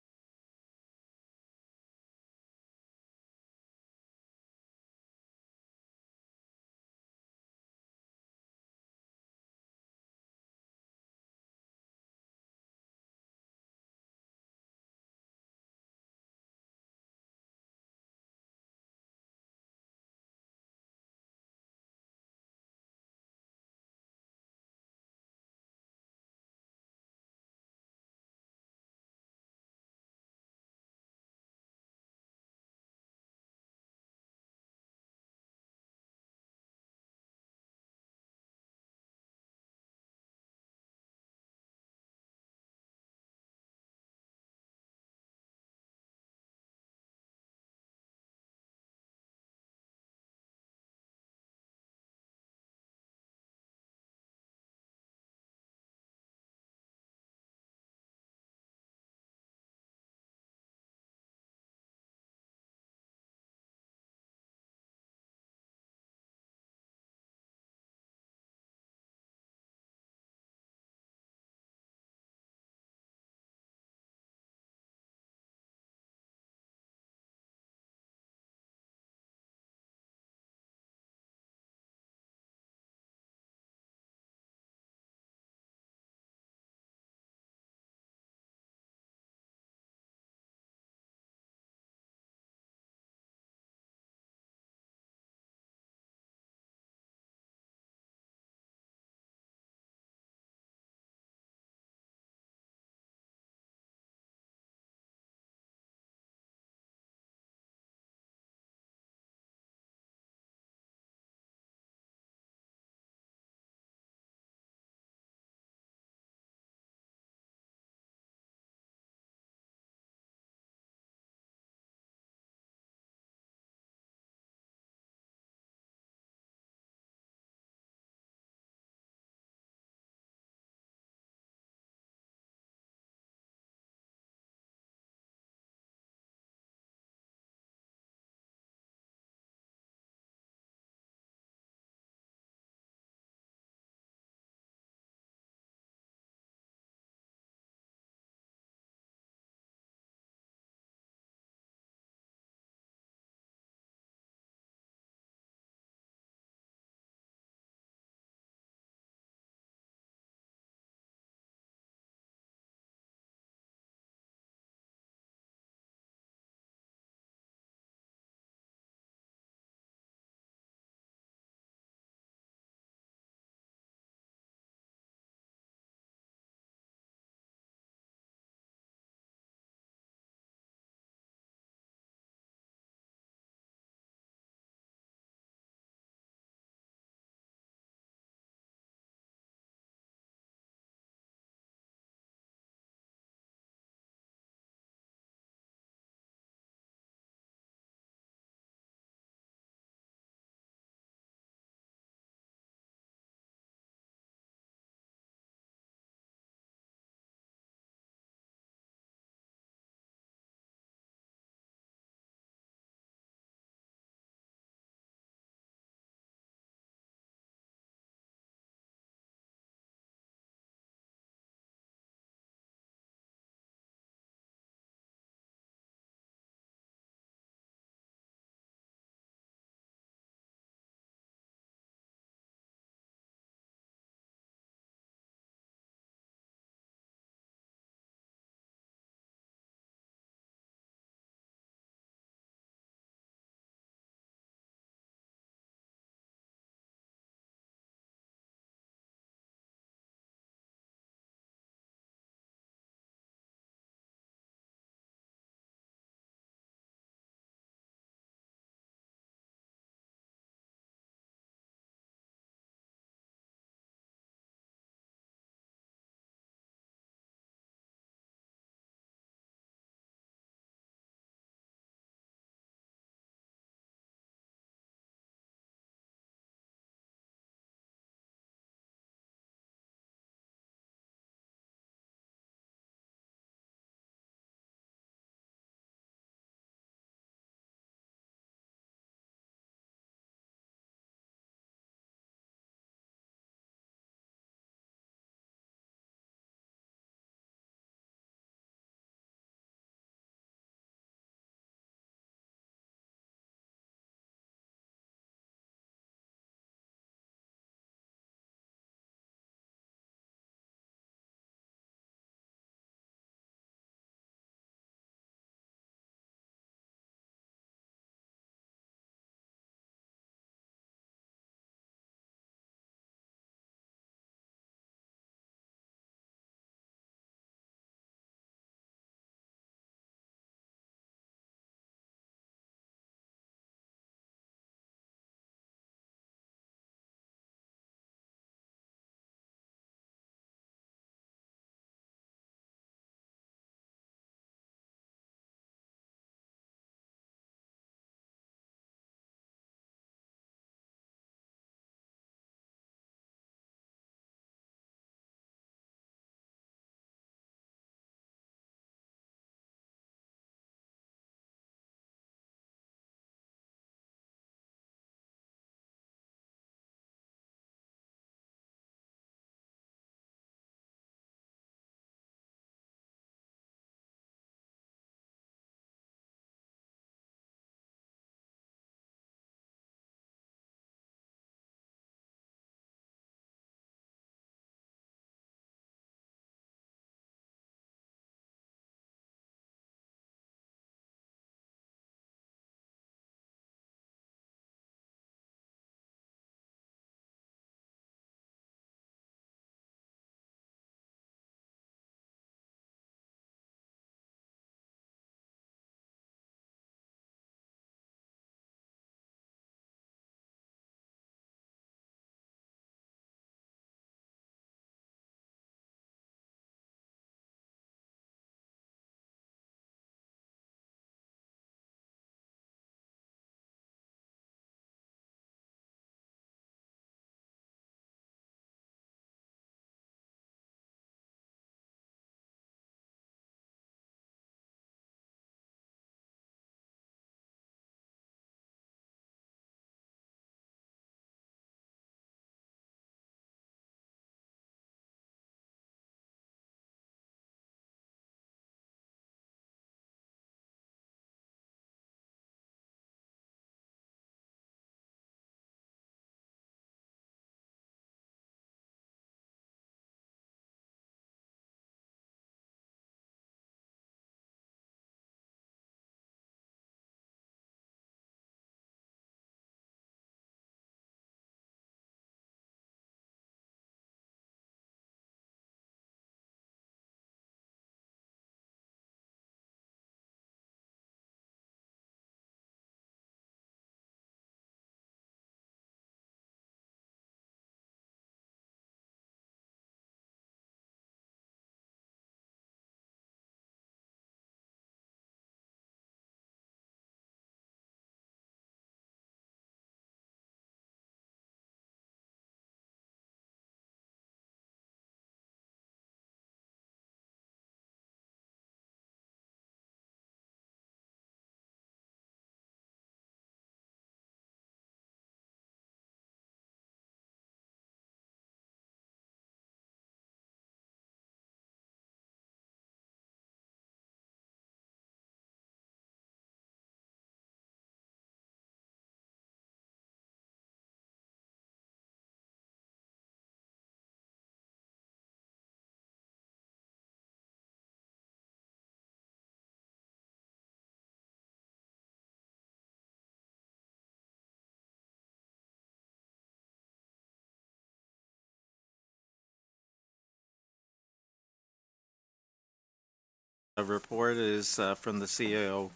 report is from the CAO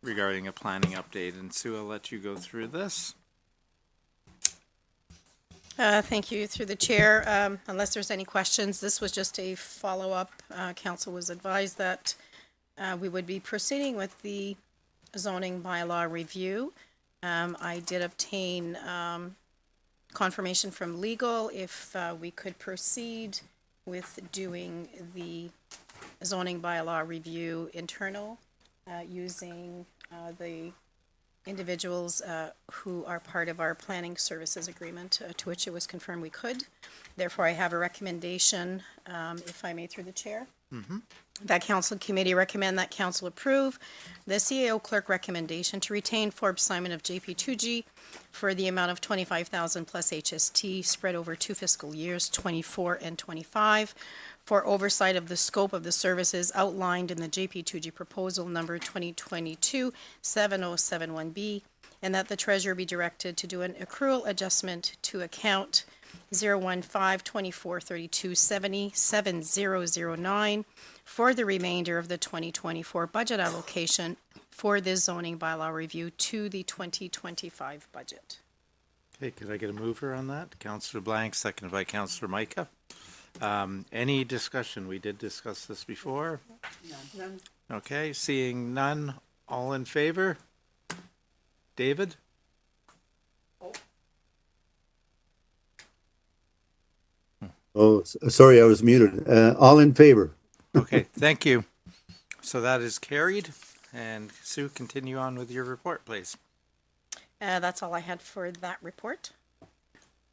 regarding a planning update. And Sue, I'll let you go through this. Thank you, through the chair. Unless there's any questions, this was just a follow-up. Council was advised that we would be proceeding with the zoning bylaw review. I did obtain confirmation from legal if we could proceed with doing the zoning bylaw review internal using the individuals who are part of our planning services agreement, to which it was confirmed we could. Therefore, I have a recommendation, if I may, through the chair. That council and committee recommend that council approve the CAO clerk recommendation to retain Forbes Simon of JP2G for the amount of 25,000 plus HST spread over 2 fiscal years, 24 and 25, for oversight of the scope of the services outlined in the JP2G proposal number 2022-7071B, and that the treasurer be directed to do an accrual adjustment to account 015-2432-70-7009 for the remainder of the 2024 budget allocation for this zoning bylaw review to the 2025 budget. Okay, could I get a mover on that? Councillor Blank, seconded by Councillor Micah. Any discussion? We did discuss this before. None. Okay, seeing none, all in favor? David? Oh, sorry, I was muted. All in favor? Okay, thank you. So that is carried. And Sue, continue on with your report, please. That's all I had for that report.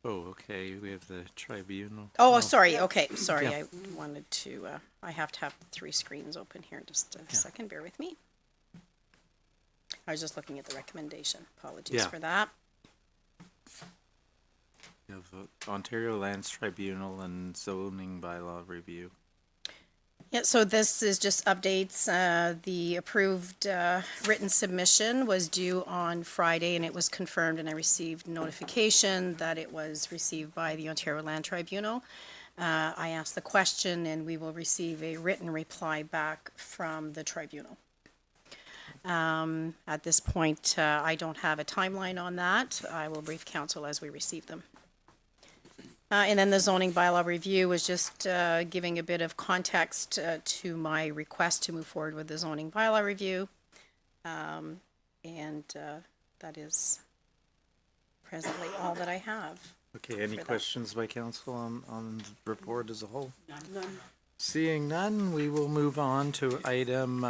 Oh, okay, we have the tribunal. Oh, sorry, okay, sorry, Yeah. I wanted to, I have to have 3 screens open here, just a second, bear with me. I was just looking at the recommendation, apologies Yeah. for that. We have Ontario Lands Tribunal and Zoning Bylaw Review. Yeah, so this is just updates. The approved written submission was due on Friday, and it was confirmed, and I received notification that it was received by the Ontario Land Tribunal. I asked the question, and we will receive a written reply back from the tribunal. At this point, I don't have a timeline on that. I will brief council as we receive them. And then the zoning bylaw review was just giving a bit of context to my request to move forward with the zoning bylaw review. And that is presently all that I have. Okay, any For that. questions by council on the report as a whole? None. Seeing none, we will move on to item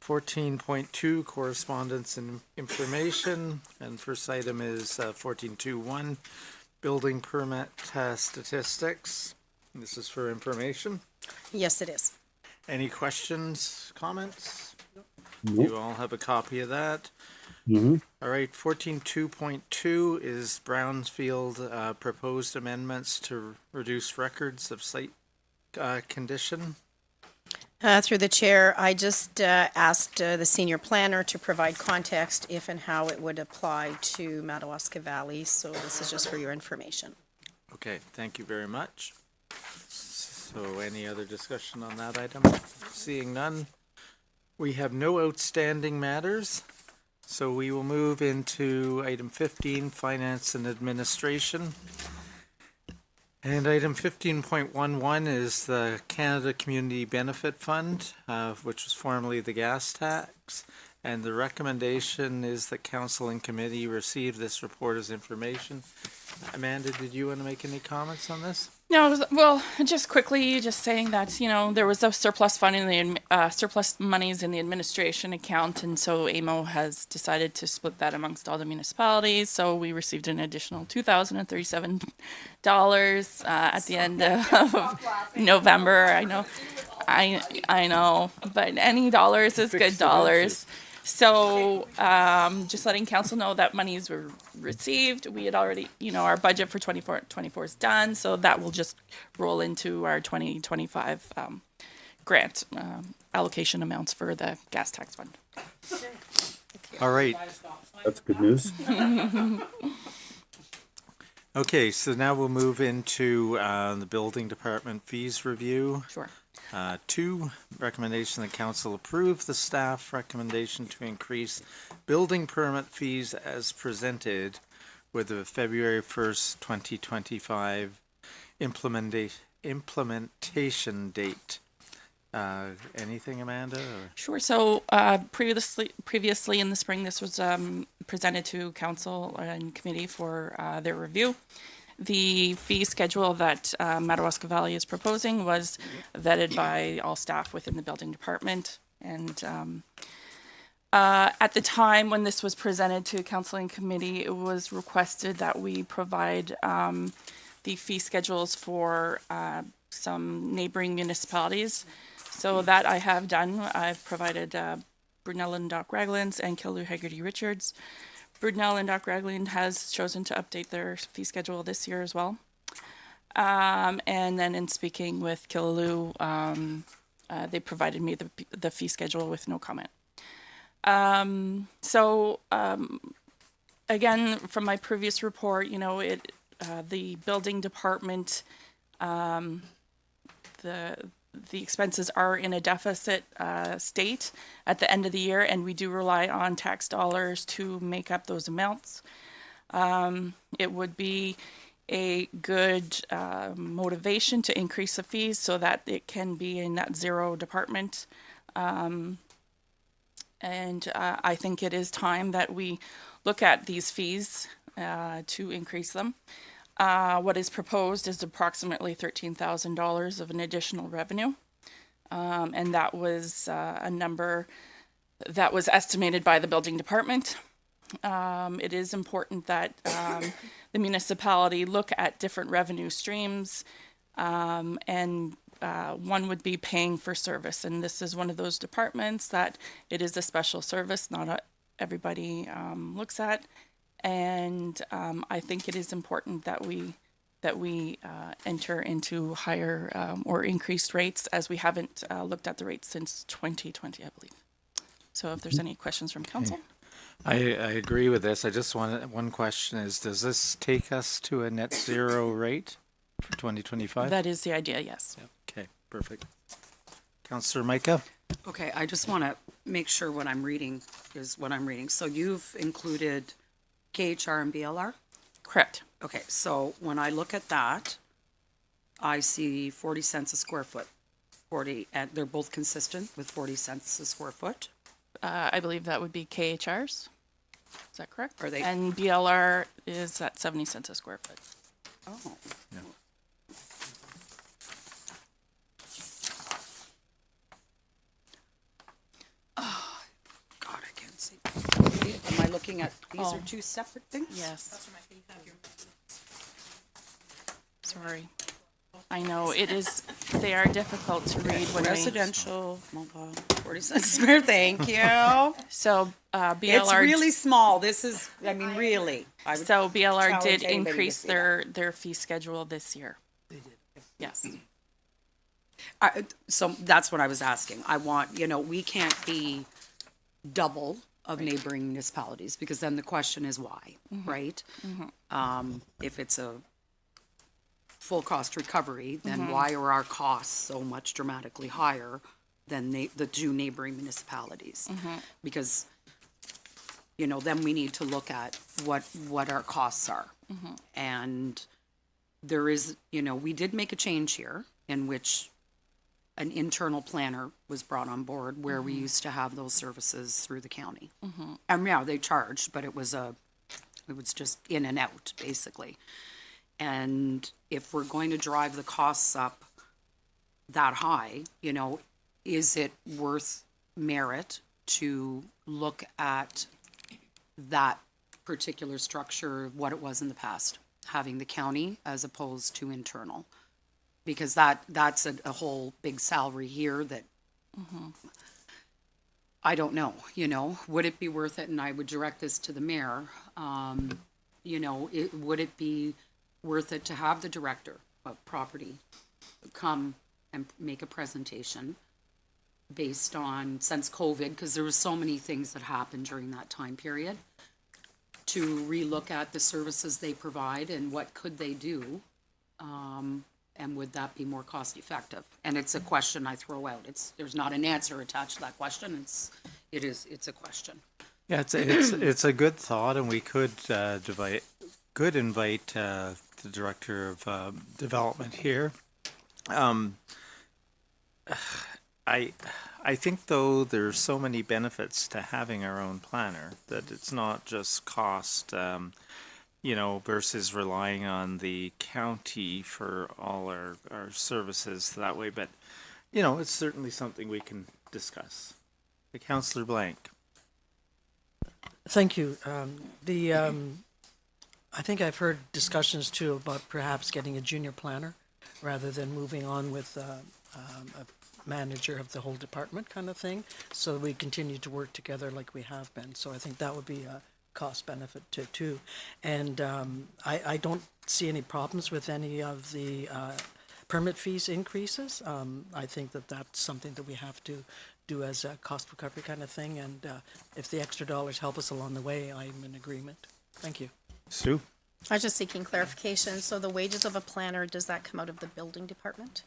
14.2, correspondence and information. And first item is 14.2.1, building permit statistics. This is for information. Yes, it is. Any questions, comments? Nope. You all have a copy of that. Mm-hmm. All right, 14.2.2 is Brownfield proposed amendments to reduce records of site condition. Through the chair, I just asked the senior planner to provide context if and how it would apply to Madawaska Valley, so this is just for your information. Okay, thank you very much. So any other discussion on that item? Seeing none, we have no outstanding matters. So we will move into item 15, finance and administration. And item 15.11 is the Canada Community Benefit Fund, which was formerly the gas tax. And the recommendation is that council and committee receive this report as information. Amanda, did you want to make any comments on this? No, well, just quickly, just saying that, there was a surplus fund in the, surplus monies in the administration account, and so AMO has decided to split that amongst all the municipalities, so we received an additional $2,037 at the end of November. I know, but any dollars is good dollars. So, just letting council know that monies were received. We had already, our budget for 24 is done, so that will just roll into our 2025 grant allocation amounts for the gas tax fund. All right. That's good news. Okay, so now we'll move into the building department fees review. Sure. 2, recommendation that council approve the staff recommendation to increase building permit fees as presented with the February 1st, 2025 implementation date. Anything, Amanda? Or? Sure. So previously in the spring, this was presented to council and committee for their review. The fee schedule that Madawaska Valley is proposing was vetted by all staff within the building department. And at the time when this was presented to council and committee, it was requested that we provide the fee schedules for some neighboring municipalities. So that I have done. I've provided Brunel and Dock Raglan's and Killaloo Haggerty Richards. Brunel and Dock Raglan has chosen to update their fee schedule this year as well. And then in speaking with Killaloo, they provided me the fee schedule with no comment. Again, from my previous report, you know, the building department, the expenses are in a deficit state at the end of the year, and we do rely on tax dollars to make up those amounts. It would be a good motivation to increase the fees so that it can be a net zero department. And I think it is time that we look at these fees to increase them. What is proposed is approximately $13,000 of an additional revenue. And that was a number that was estimated by the building department. It is important that the municipality look at different revenue streams, and one would be paying for service. And this is one of those departments that it is a special service, not everybody looks at. And I think it is important that we enter into higher or increased rates, as we haven't looked at the rates since 2020, I believe. So if there's any questions from council. I agree with this. I just want one question is, does this take us to a net zero rate for 2025? That is the idea, yes. Okay, perfect. Councillor Micah? Okay, I just want to make sure what I'm reading is what I'm reading. So you've included KHR and BLR? Correct. Okay, so when I look at that, I see 40 cents a square foot. 40, and they're both consistent with 40 cents a square foot. I believe that would be KHR's. Is that correct? Are they? And BLR is at 70 cents a square foot. Oh. Yeah. Oh, God, I can't see. Am I looking at, these are two separate things? Yes. Sorry. I know, it is, they are difficult to read when Residential, mobile, 40 cents a square, thank you. So, BLR. It's really small, this is, I mean, really. I would So BLR challenge did anybody to increase see that. their fee schedule this year. They did. Yes. So that's what I was asking. I want, you know, we can't be double of neighboring municipalities, because then the question is why, right? If it's a full cost recovery, then why are our costs so much dramatically higher than the two neighboring municipalities? Because, you know, then we need to look at what our costs are. And there is, you know, we did make a change here in which an internal planner was brought on board, where we used to have those services through the county. And yeah, they charged, but it was just in and out, basically. And if we're going to drive the costs up that high, you know, is it worth merit to look at that particular structure, what it was in the past, having the county as opposed to internal? Because that's a whole big salary here that I don't know, you know, would it be worth it? And I would direct this to the mayor. You know, would it be worth it to have the director of property come and make a presentation based on, since COVID, because there were so many things that happened during that time period, to relook at the services they provide and what could they do, And would that be more cost effective? And it's a question I throw out. There's not an answer attached to that question. It's a question. Yeah, it's a good thought, and we could invite the director of development here. I think though there's so many benefits to having our own planner that it's not just cost, versus relying on the county for all our services that way. But it's certainly something we can discuss. Councillor Blank. Thank you. I think I've heard discussions too about perhaps getting a junior planner rather than moving on with a manager of the whole department kind of thing. So we continue to work together like we have been. So I think that would be a cost benefit too. And I don't see any problems with any of the permit fees increases. I think that that's something that we have to do as a cost recovery kind of thing. And if the extra dollars help us along the way, I'm in agreement. Thank you. Sue? I was just seeking clarification. So the wages of a planner, does that come out of the building department?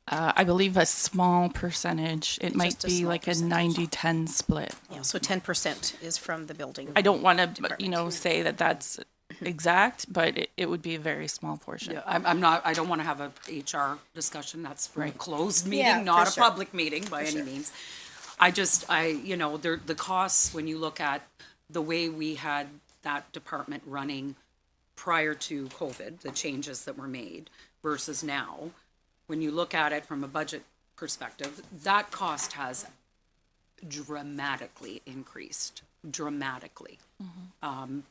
I believe a small percentage. It might Just a be small like a percentage. 90-10 split. Yeah, so 10% is from the building. I don't want to, Department. say that that's exact, but it would be a very small portion. Yeah, I don't want to have a HR discussion. That's for a Right. closed Yeah, meeting, not for a sure. public meeting by any means. The costs, when you look at the way we had that department running prior to COVID, the changes that were made versus now, when you look at it from a budget perspective, that cost has dramatically increased,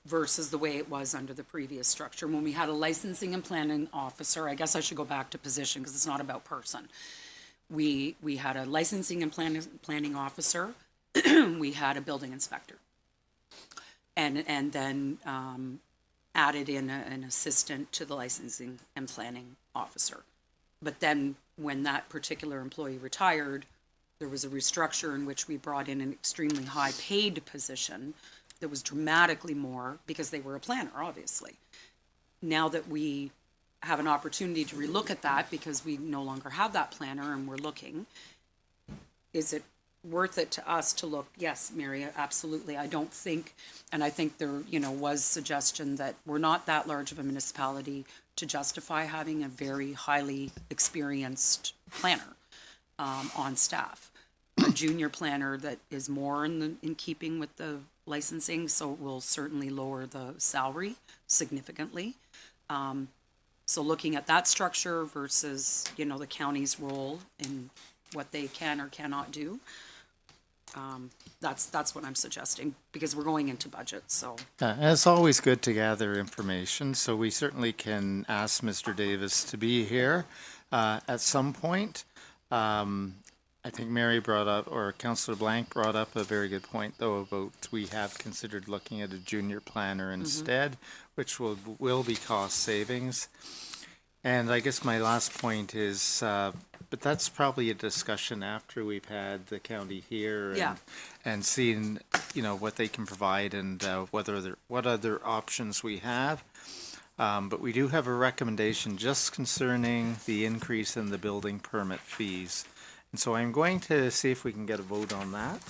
versus the way it was under the previous structure. When we had a licensing and planning officer, I guess I should go back to position because it's not about person. We had a licensing and planning officer, we had a building inspector. And then added in an assistant to the licensing and planning officer. But then when that particular employee retired, there was a restructure in which we brought in an extremely high paid position that was dramatically more because they were a planner, obviously. Now that we have an opportunity to relook at that because we no longer have that planner and we're looking, is it worth it to us to look? Yes, Mary, absolutely. I don't think, and I think there, was suggestion that we're not that large of a municipality to justify having a very highly experienced planner on staff. A junior planner that is more in keeping with the licensing, so it will certainly lower the salary significantly. So looking at that structure versus, the county's role in what they can or cannot do. That's what I'm suggesting, because we're going into budget, so. And it's always good to gather information, so we certainly can ask Mr. Davis to be here at some point. I think Mary brought up, or Councillor Blank brought up a very good point, though, about we have considered looking at a junior planner instead, which will be cost savings. And I guess my last point is, but that's probably a discussion after we've had the county here and, Yeah. and seen, what they can provide and what other options we have. But we do have a recommendation just concerning the increase in the building permit fees. And so I'm going to see if we can get a vote on that.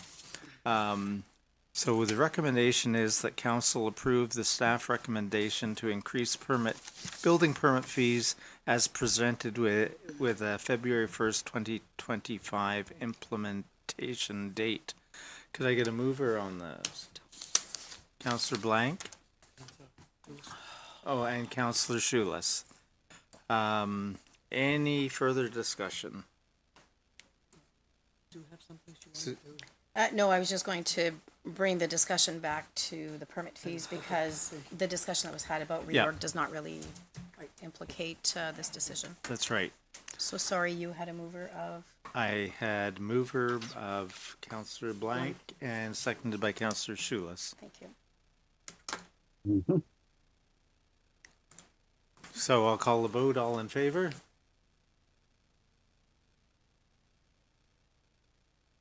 So the recommendation is that council approve the staff recommendation to increase building permit fees as presented with a February 1st, 2025 implementation date. Could I get a mover on this? Councillor Blank? Oh, and Councillor Shoeless. Any further discussion? No, I was just going to bring the discussion back to the permit fees because the discussion that was had about Yeah. reorg does not really implicate this decision. That's right. So sorry, you had a mover of, I had mover of Councillor Blank and seconded by Councillor Shoeless. thank you. So I'll call the vote. All in favor?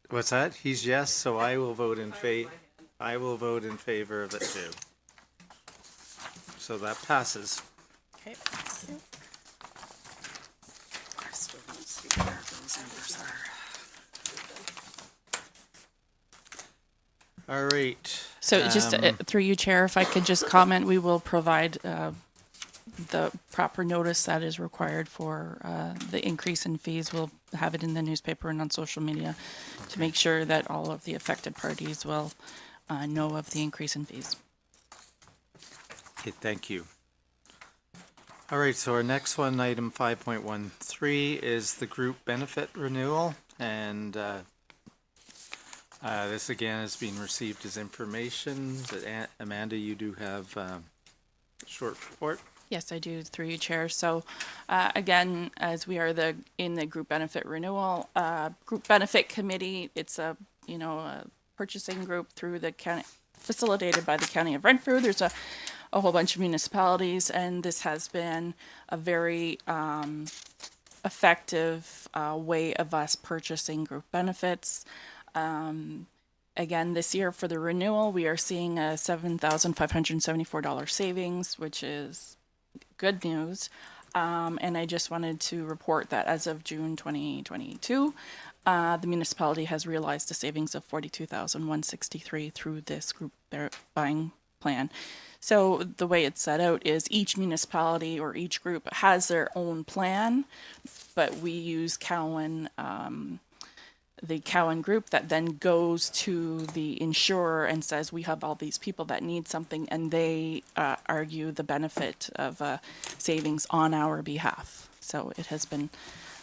What's that? He's yes, so I will vote in favor. I will vote in favor of it too. So that passes. Okay, thank you. All right. So just through you, Chair, if I could just comment, we will provide the proper notice that is required for the increase in fees. We'll have it in the newspaper and on social media to make sure that all of the affected parties will know of the increase in fees. Okay, thank you. All right, so our next one, item 5.13, is the group benefit renewal. And this again has been received as information. But Amanda, you do have a short report. Yes, I do, through you, Chair. So, again, as we are in the group benefit renewal, group benefit committee, it's a purchasing group through the county, facilitated by the County of Renfrew. There's a whole bunch of municipalities, and this has been a very effective way of us purchasing group benefits. Again, this year for the renewal, we are seeing a $7,574 savings, which is good news. And I just wanted to report that as of June 2022, the municipality has realized a savings of $42,163 through this group buying plan. So the way it's set out is each municipality or each group has their own plan, but we use Cowan, the Cowan group that then goes to the insurer and says, we have all these people that need something, and they argue the benefit of savings on our behalf. So it has been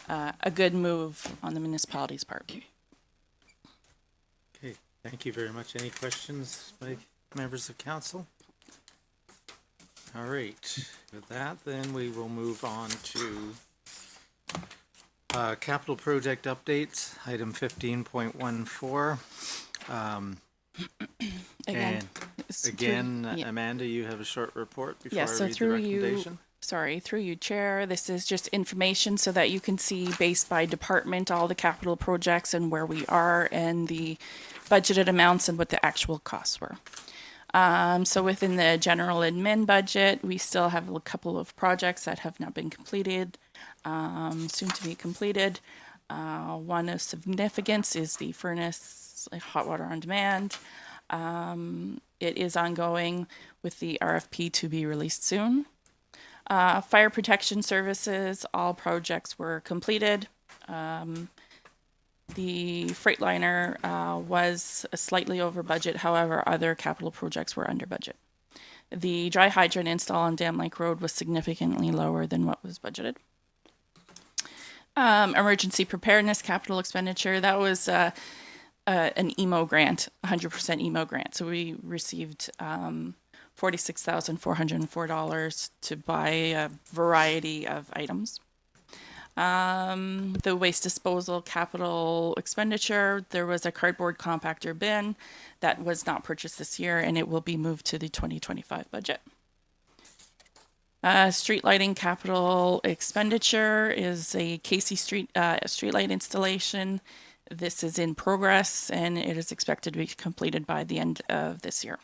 a good move on the municipality's part. Okay, thank you very much. Any questions by members of council? All right, with that, then we will move on to capital project updates, item 15.14. Again, Amanda, you have a short report before yes, I so read the through recommendation. through you, Chair. This is just information so that you can see based by department all the capital projects and where we are and the budgeted amounts and what the actual costs were. So within the general admin budget, we still have a couple of projects that have not been completed, soon to be completed. One of significance is the furnace hot water on demand. It is ongoing with the RFP to be released soon. Fire protection services, all projects were completed. The Freightliner was slightly over budget. However, other capital projects were under budget. The dry hydrant install on Dam Lake Road was significantly lower than what was budgeted. Emergency preparedness capital expenditure, that was an EMO grant, 100% EMO grant. So we received $46,404 to buy a variety of items. The waste disposal capital expenditure, there was a cardboard compactor bin that was not purchased this year, and it will be moved to the 2025 budget. Street lighting capital expenditure is a Casey Street streetlight installation. This is in progress, and it is expected to be completed by the end of this year.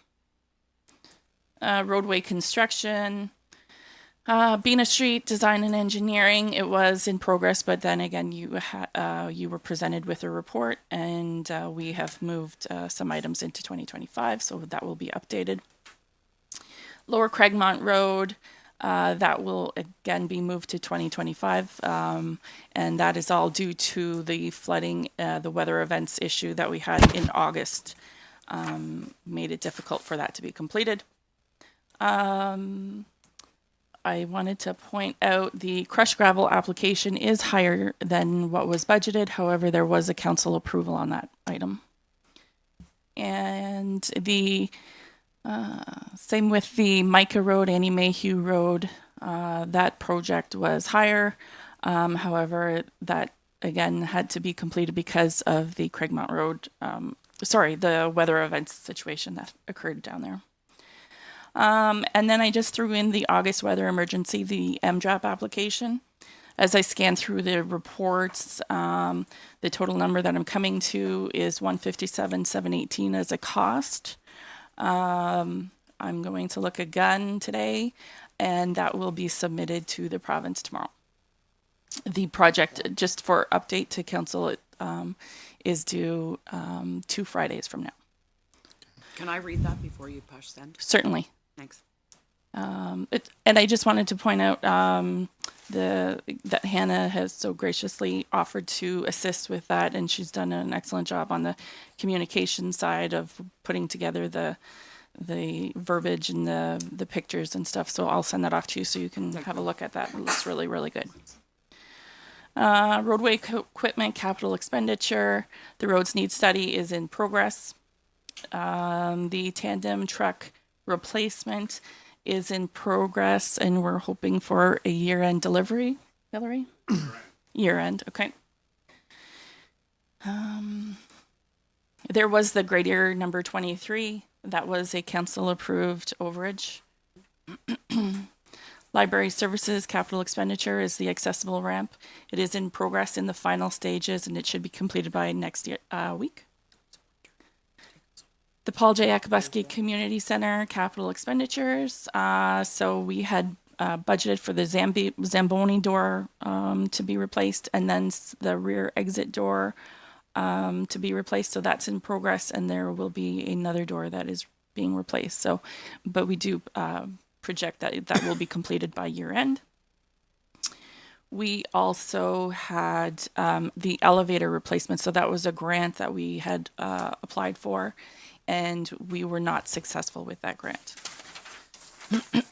Roadway construction. Bena Street design and engineering, it was in progress, but then again, you were presented with a report, and we have moved some items into 2025, so that will be updated. Lower Craigmont Road, that will again be moved to 2025, and that is all due to the flooding, the weather events issue that we had in August, made it difficult for that to be completed. I wanted to point out the crushed gravel application is higher than what was budgeted. However, there was a council approval on that item. And the same with the Micah Road, Annie Mayhew Road, that project was higher. However, that again had to be completed because of the Craigmont Road, the weather events situation that occurred down there. And then I just threw in the August weather emergency, the MDRAP application. As I scan through the reports, the total number that I'm coming to is $157,718 as a cost. I'm going to look again today, and that will be submitted to the province tomorrow. The project, just for update to council, is due 2 Fridays from now. Can I read that before you push send? Certainly. Thanks. And I just wanted to point out that Hannah has so graciously offered to assist with that, and she's done an excellent job on the communication side of putting together the verbiage and the pictures and stuff. So I'll send that off to you so you can have a look at that. It looks really, really good. Roadway equipment capital expenditure. The roads need study is in progress. The tandem truck replacement is in progress, and we're hoping for a year-end delivery. Hillary? Year-end, okay. There was the grader number 23. That was a council-approved overage. Library services capital expenditure is the accessible ramp. It is in progress in the final stages, and it should be completed by next week. The Paul J. Akabuski Community Center capital expenditures. So we had budgeted for the Zamboni door to be replaced, and then the rear exit door to be replaced. So that's in progress, and there will be another door that is being replaced. So, but we do project that that will be completed by year end. We also had the elevator replacement. So that was a grant that we had applied for, and we were not successful with that grant.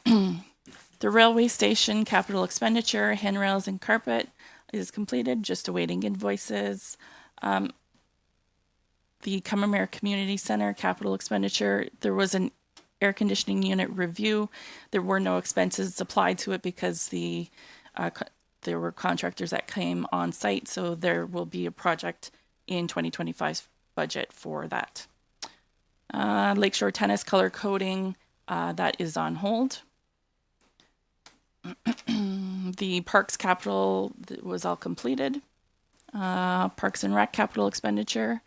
The railway station capital expenditure, handrails and carpet is completed, just awaiting invoices. The Commermere Community Center capital expenditure, there was an air conditioning unit review. There were no expenses applied to it because there were contractors that came on site, so there will be a project in 2025's budget for that. Lakeshore Tennis color coding, that is on hold. The Parks capital was all completed. Parks and Rec capital expenditure,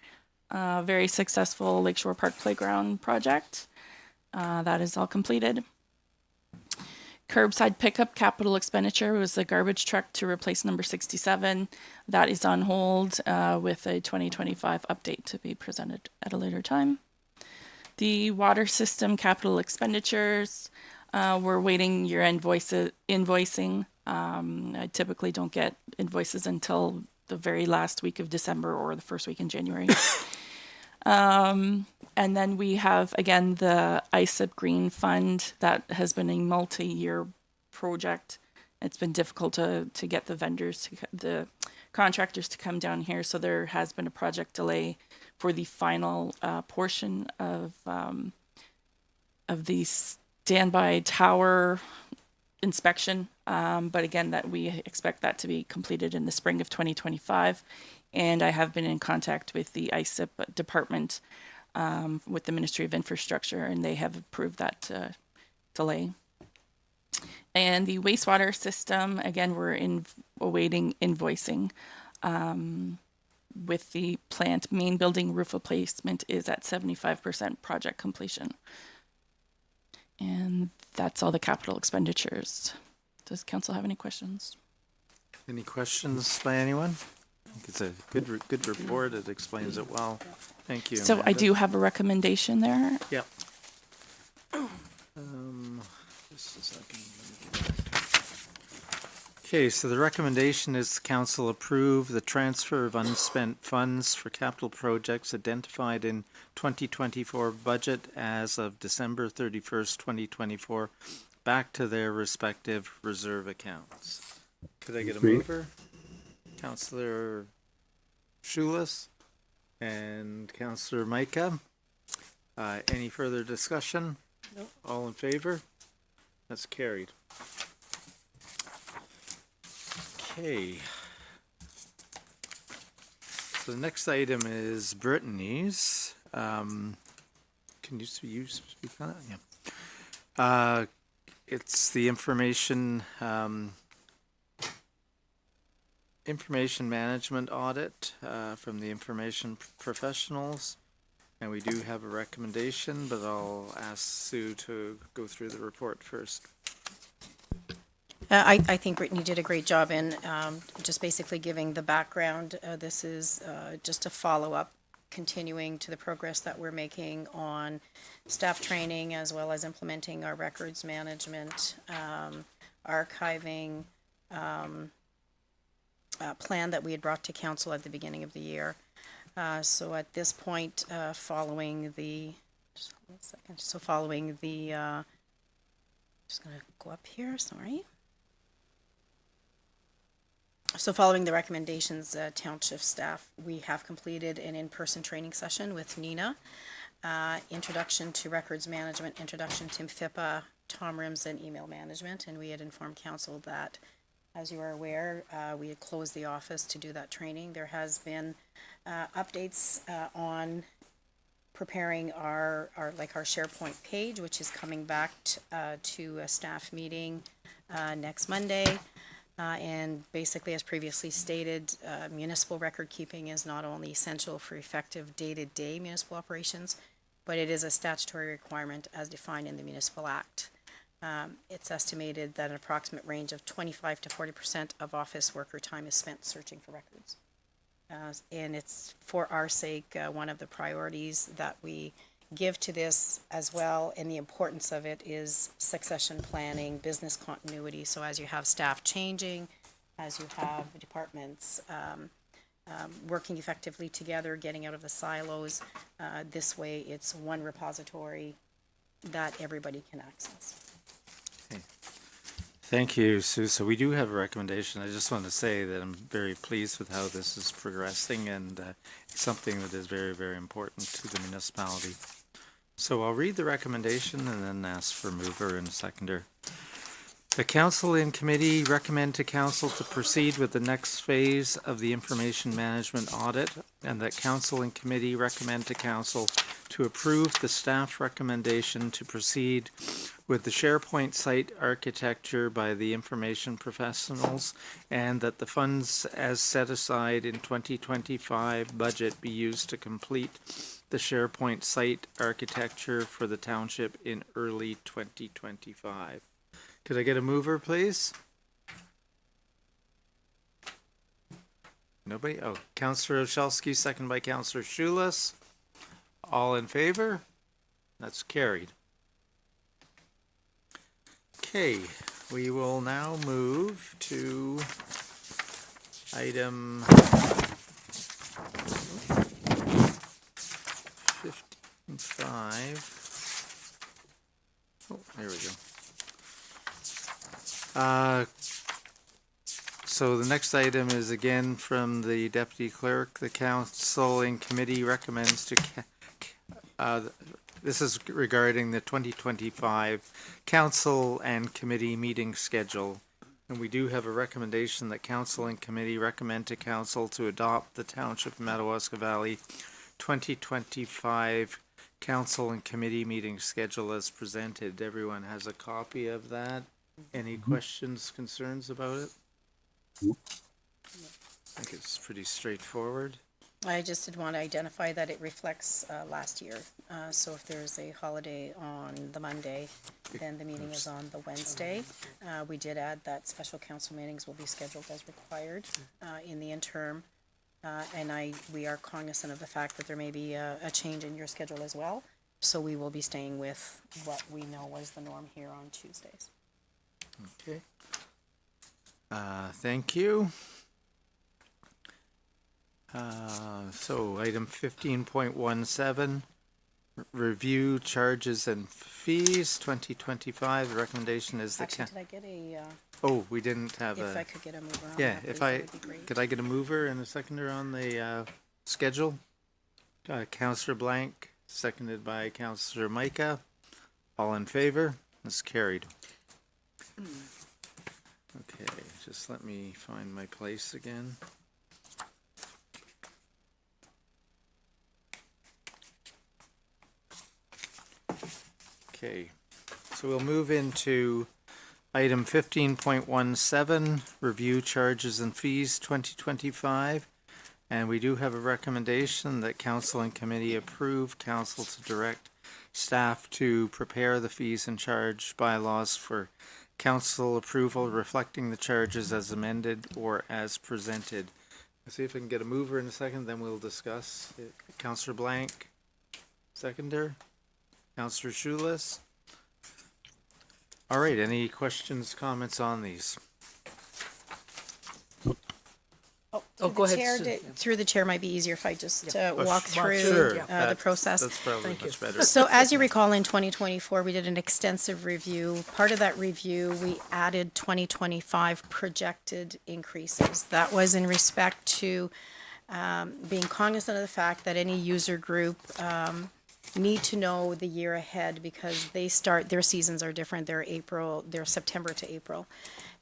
very successful Lakeshore Park Playground project. That is all completed. Curbside pickup capital expenditure was the garbage truck to replace number 67. That is on hold with a 2025 update to be presented at a later time. The water system capital expenditures, we're waiting year-end invoicing. I typically don't get invoices until the very last week of December or the first week in January. And then we have, again, the ISIP Green Fund. That has been a multi-year project. It's been difficult to get the vendors, the contractors to come down here. So there has been a project delay for the final portion of the standby tower inspection. But again, that we expect that to be completed in the spring of 2025. And I have been in contact with the ISIP department with the Ministry of Infrastructure, and they have approved that delay. And the wastewater system, again, we're awaiting invoicing. With the plant main building roof replacement is at 75% project completion. And that's all the capital expenditures. Does council have any questions? Any questions by anyone? I think it's a good report. It explains it well. Thank you. So I Amanda. do have a recommendation there. Yep. Just a second. Okay, so the recommendation is the council approve the transfer of unspent funds for capital projects identified in 2024 budget as of December 31st, 2024, back to their respective reserve accounts. Could I get a Agreed. mover? Councillor Schulis and Councillor Micah. Any further discussion? No. All in favor? That's carried. Okay. So the next item is Brittany's. Can you speak on it? Yeah. It's the information management audit from the information professionals. And we do have a recommendation, but I'll ask Sue to go through the report first. I think Brittany did a great job in just basically giving the background. This is just a follow-up continuing to the progress that we're making on staff training as well as implementing our records management, archiving plan that we had brought to council at the beginning of the year. So at this point, following the, just one second, so following the, just gonna go up here, sorry. So following the recommendations, township staff, we have completed an in-person training session with Nina. Introduction to records management, introduction to FIPA, Tom Rims, and email management. And we had informed council that, as you are aware, we had closed the office to do that training. There has been updates on preparing our SharePoint page, which is coming back to a staff meeting next Monday. And basically, as previously stated, municipal record keeping is not only essential for effective day-to-day municipal operations, but it is a statutory requirement as defined in the Municipal Act. It's estimated that an approximate range of 25 to 40% of office worker time is spent searching for records. And it's, for our sake, one of the priorities that we give to this as well, and the importance of it is succession planning, business continuity. So as you have staff changing, as you have departments working effectively together, getting out of the silos, this way it's one repository that everybody can access. Thank you, Sue. So we do have a recommendation. I just want to say that I'm very pleased with how this is progressing, and it's something that is very, very important to the municipality. So I'll read the recommendation and then ask for a mover and a seconder. The council and committee recommend to council to proceed with the next phase of the information management audit, and that council and committee recommend to council to approve the staff recommendation to proceed with the SharePoint site architecture by the information professionals, and that the funds as set aside in 2025 budget be used to complete the SharePoint site architecture for the township in early 2025. Could I get a mover, please? Nobody? Oh, Councillor Olszewski, second by Councillor Schulis. All in favor? That's carried. Okay, we will now move to item 15.5. Oh, there we go. So the next item is again from the Deputy Clerk. The Council and Committee recommends to, this is regarding the 2025 Council and Committee meeting schedule. And we do have a recommendation that Council and Committee recommend to Council to adopt the Township of Madawaska Valley 2025 Council and Committee meeting schedule as presented. Everyone has a copy of that. Any questions, concerns about it? I think it's pretty straightforward. I just did want to identify that it reflects last year. So if there's a holiday on the Monday, then the meeting is on the Wednesday. We did add that special council meetings will be scheduled as required in the interim. And we are cognizant of the fact that there may be a change in your schedule as well. So we will be staying with what we know was the norm here on Tuesdays. Okay. Thank you. So item 15.17, review charges and fees 2025. The recommendation is the Actually, did I get a, oh, we didn't have if a, I could get a mover on yeah, that, if please, I that would be great. could I get a mover and a seconder on the schedule? Councillor Blank, seconded by Councillor Micah. All in favor? That's carried. Okay, just let me find my place again. Okay, so we'll move into item 15.17, review charges and fees 2025. And we do have a recommendation that council and committee approve council to direct staff to prepare the fees and charge bylaws for council approval, reflecting the charges as amended or as presented. See if I can get a mover in a second, then we'll discuss. Counselor Blank, seconder. Counselor Shoeless. All right, any questions, comments on these? Oh, go ahead, Chair, Sue. through the chair might be easier if I just walk through Sure, the that's- process. That's probably Thank you. much better. So as you recall, in 2024, we did an extensive review. Part of that review, we added 2025 projected increases. That was in respect to being cognizant of the fact that any user group need to know the year ahead because their seasons are different. They're September to April.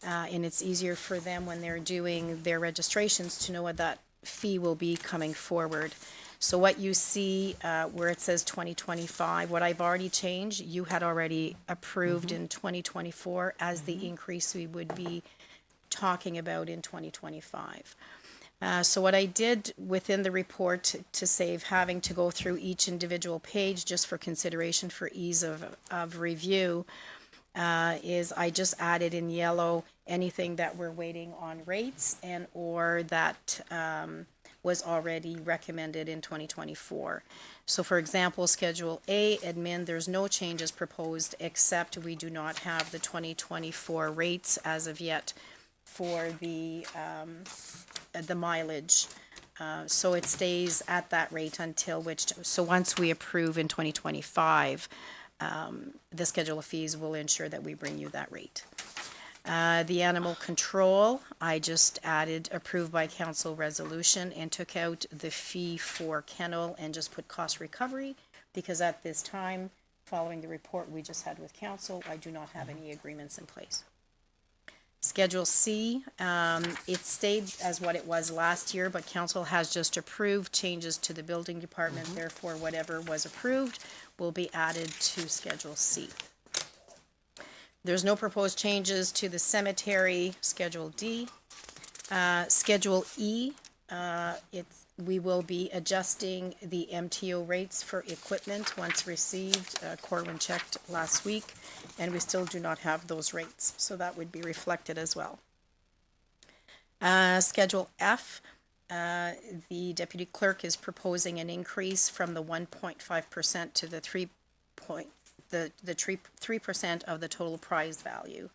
And it's easier for them when they're doing their registrations to know what that fee will be coming forward. So what you see where it says 2025, what I've already changed, you had already approved in 2024 as the increase we would be talking about in 2025. So what I did within the report to save having to go through each individual page just for consideration for ease of review is I just added in yellow anything that we're waiting on rates and or that was already recommended in 2024. So for example, Schedule A, admin, there's no changes proposed except we do not have the 2024 rates as of yet for the mileage. So it stays at that rate until so once we approve in 2025, the schedule of fees will ensure that we bring you that rate. The animal control, I just added approved by council resolution and took out the fee for kennel and just put cost recovery because at this time, following the report we just had with council, I do not have any agreements in place. Schedule C, it stayed as what it was last year, but council has just approved changes to the building department. Therefore, whatever was approved will be added to Schedule C. There's no proposed changes to the cemetery, Schedule D. Schedule E, we will be adjusting the MTO rates for equipment once received. Corwin checked last week, and we still do not have those rates, so that would be reflected as well. Schedule F, the deputy clerk is proposing an increase from the 1.5% to the 3% of the total prize value.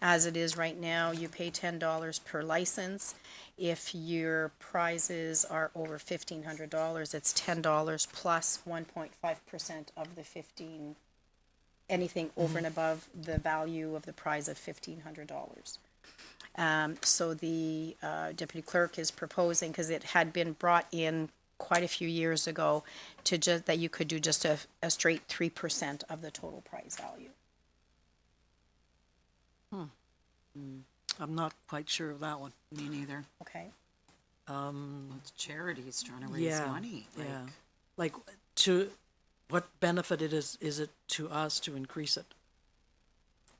As it is right now, you pay $10 per license. If your prizes are over $1,500, it's $10 plus 1.5% of the anything over and above the value of the prize of $1,500. So the deputy clerk is proposing, because it had been brought in quite a few years ago, to just that you could do just a straight 3% of the total prize value. I'm not quite sure of that one. Me neither. Okay. It's charities trying to raise Yeah, money. yeah. Like, to what benefit is it to us to increase it?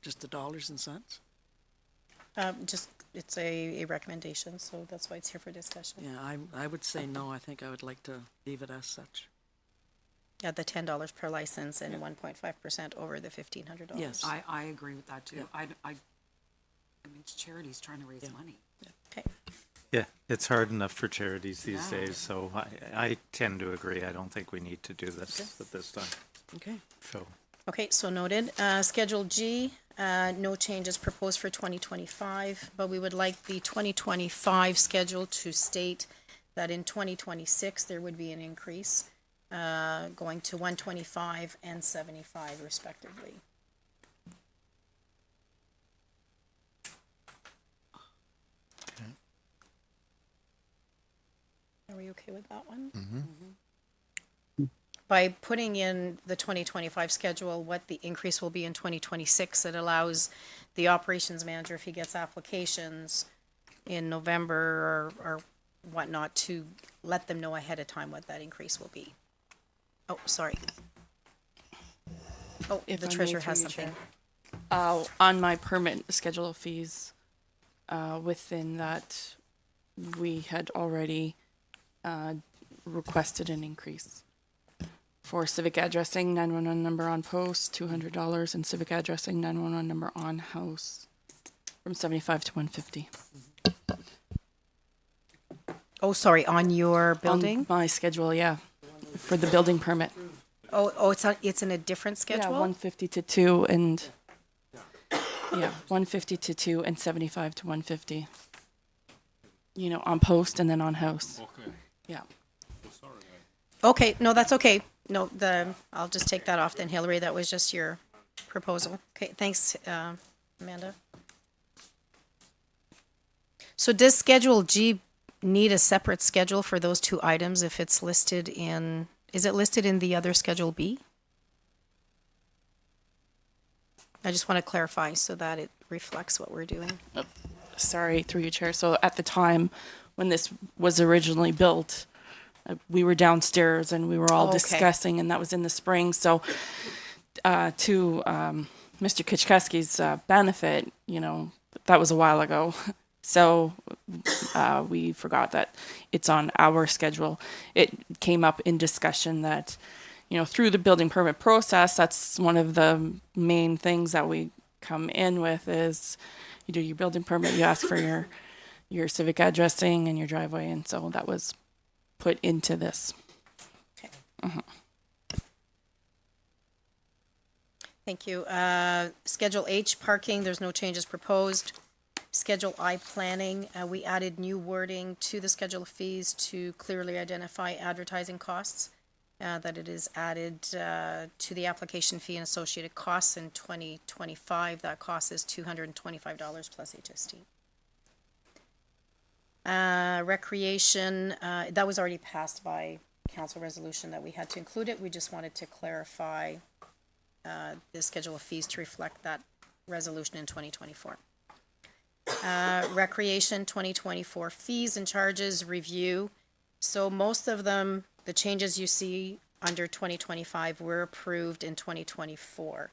Just the dollars and cents? Just, it's a recommendation, so that's why it's here for discussion. Yeah, I would say no. I think I would like to leave it as such. Yeah, the $10 per license and 1.5% over the $1,500. Yes. I agree with that too. Yeah. I mean, it's charities trying to raise money. Okay. Yeah, it's hard enough for charities these Yeah. days, so I tend to agree. I don't think we need to do this at this time. Okay. So, Okay, so noted. Schedule G, no changes proposed for 2025, but we would like the 2025 schedule to state that in 2026 there would be an increase going to 125 and 75 respectively. Are we okay with that one? By putting in the 2025 schedule, what the increase will be in 2026, it allows the operations manager, if he gets applications in November or whatnot, to let them know ahead of time what that increase will be. Oh, sorry. Oh, If the I may, treasurer through has you, something. Chair. On my permit schedule of fees, within that, we had already requested an increase. For civic addressing, 911 number on post, $200, and civic addressing, 911 number on house, from 75 to 150. Oh, sorry, on your On building? my schedule, yeah, for the building permit. Oh, it's in a different Yeah, schedule? 150 to 2 and, yeah, 150 to 2 and 75 to 150. You know, on post and then on house. Okay. Yeah. Okay, no, that's okay. No, I'll just take that off then, Hillary. That was just your proposal. Okay, thanks, Amanda. So does Schedule G need a separate schedule for those two items if it's listed in, is it listed in the other Schedule B? I just want to clarify so that it reflects what we're doing. Sorry, through your chair. So at the time when this was originally built, we were downstairs and we were all Okay. discussing, and that was in the spring. So to Mr. Kichkeski's benefit, you know, that was a while ago. So we forgot that it's on our schedule. It came up in discussion that, you know, through the building permit process, that's one of the main things that we come in with is you do your building permit, you ask for your civic addressing and your driveway, and so that was put into this. Thank you. Schedule H, parking, there's no changes proposed. Schedule I, planning, we added new wording to the schedule of fees to clearly identify advertising costs. That it is added to the application fee and associated costs in 2025. That cost is $225 plus HST. Recreation, that was already passed by council resolution that we had to include it. We just wanted to clarify the schedule of fees to reflect that resolution in 2024. Recreation 2024 fees and charges review. So most of them, the changes you see under 2025 were approved in 2024.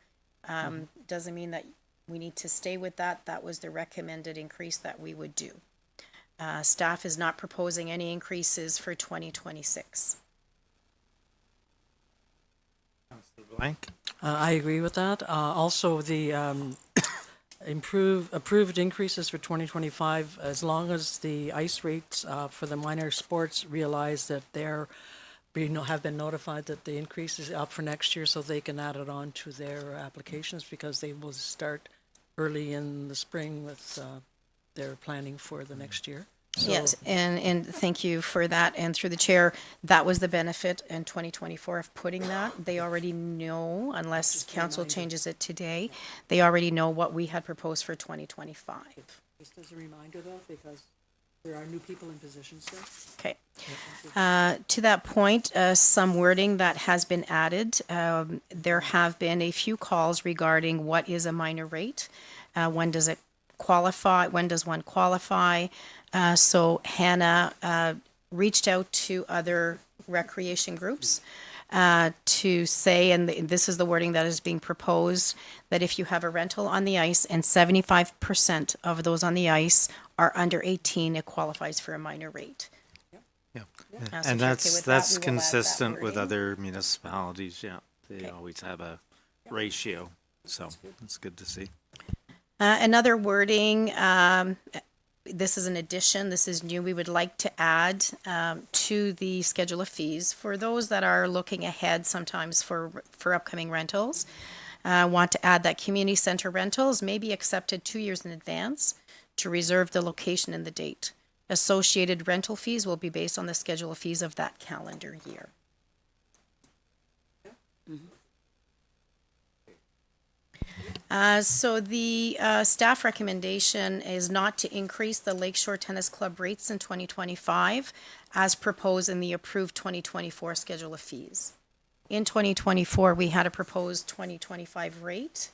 Doesn't mean that we need to stay with that. That was the recommended increase that we would do. Staff is not proposing any increases for 2026. Blank? I agree with that. Also, the approved increases for 2025, as long as the ice rates for the minor sports realize that have been notified that the increase is up for next year, so they can add it on to their applications because they will start early in the spring with their planning for the next year. So, Yes, and thank you for that. And through the chair, that was the benefit in 2024 of putting that. They already know, unless council changes it today, they already know what we had proposed for 2025. just as a reminder though, because there are new people in positions there. Okay. To that point, some wording that has been added. There have been a few calls regarding what is a minor rate. When does it qualify? When does one qualify? So Hannah reached out to other recreation groups to say, and this is the wording that is being proposed, that if you have a rental on the ice and 75% of those on the ice are under 18, it qualifies for a minor rate. Yeah. So And if you're okay that's with that, that's we will add that consistent with wording. other municipalities, yeah. They Okay. always have a ratio, so it's good to see. Another wording, this is an addition, this is new, we would like to add to the schedule of fees for those that are looking ahead sometimes for upcoming rentals. Want to add that community center rentals may be accepted 2 years in advance to reserve the location and the date. Associated rental fees will be based on the schedule of fees of that calendar year. So the staff recommendation is not to increase the Lakeshore Tennis Club rates in 2025 as proposed in the approved 2024 schedule of fees. In 2024, we had a proposed 2025 rate,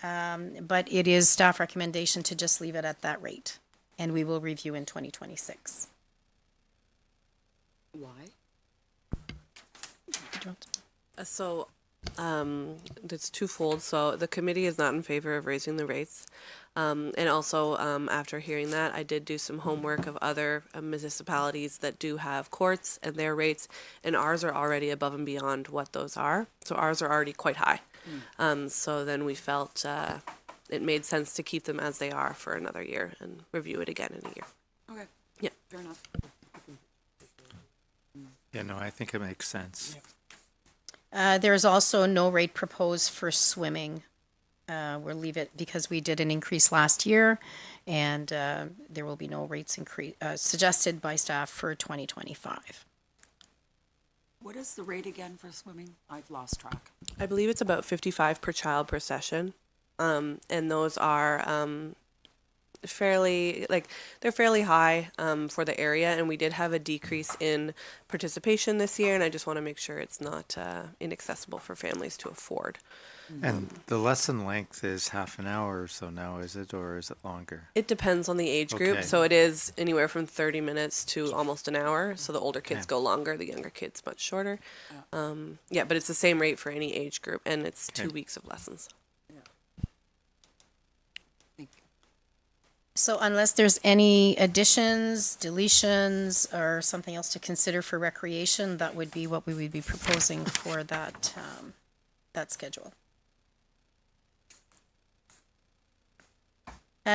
but it is staff recommendation to just leave it at that rate, and we will review in 2026. Why? So, it's twofold. So the committee is not in favor of raising the rates. And also, after hearing that, I did do some homework of other municipalities that do have courts and their rates, and ours are already above and beyond what those are. So ours are already quite high. So then we felt it made sense to keep them as they are for another year and review it again in a year. Okay. Yeah. Fair enough. Yeah, no, I think it makes sense. There is also no rate proposed for swimming. We'll leave it because we did an increase last year, and there will be no rates suggested by staff for 2025. What is the rate again for swimming? I've lost track. I believe it's about 55 per child per session. And those are they're fairly high for the area, and we did have a decrease in participation this year, and I just want to make sure it's not inaccessible for families to afford. And the lesson length is half an hour or so now, is it, or is it longer? It depends on the age group, Okay. so it is anywhere from 30 minutes to almost an hour, so the older kids Okay. go longer, the younger kids much shorter. Yeah, but it's the same rate for any age group, and it's 2 Okay. weeks of lessons. So unless there's any additions, deletions, or something else to consider for recreation, that would be what we would be proposing for that, that schedule.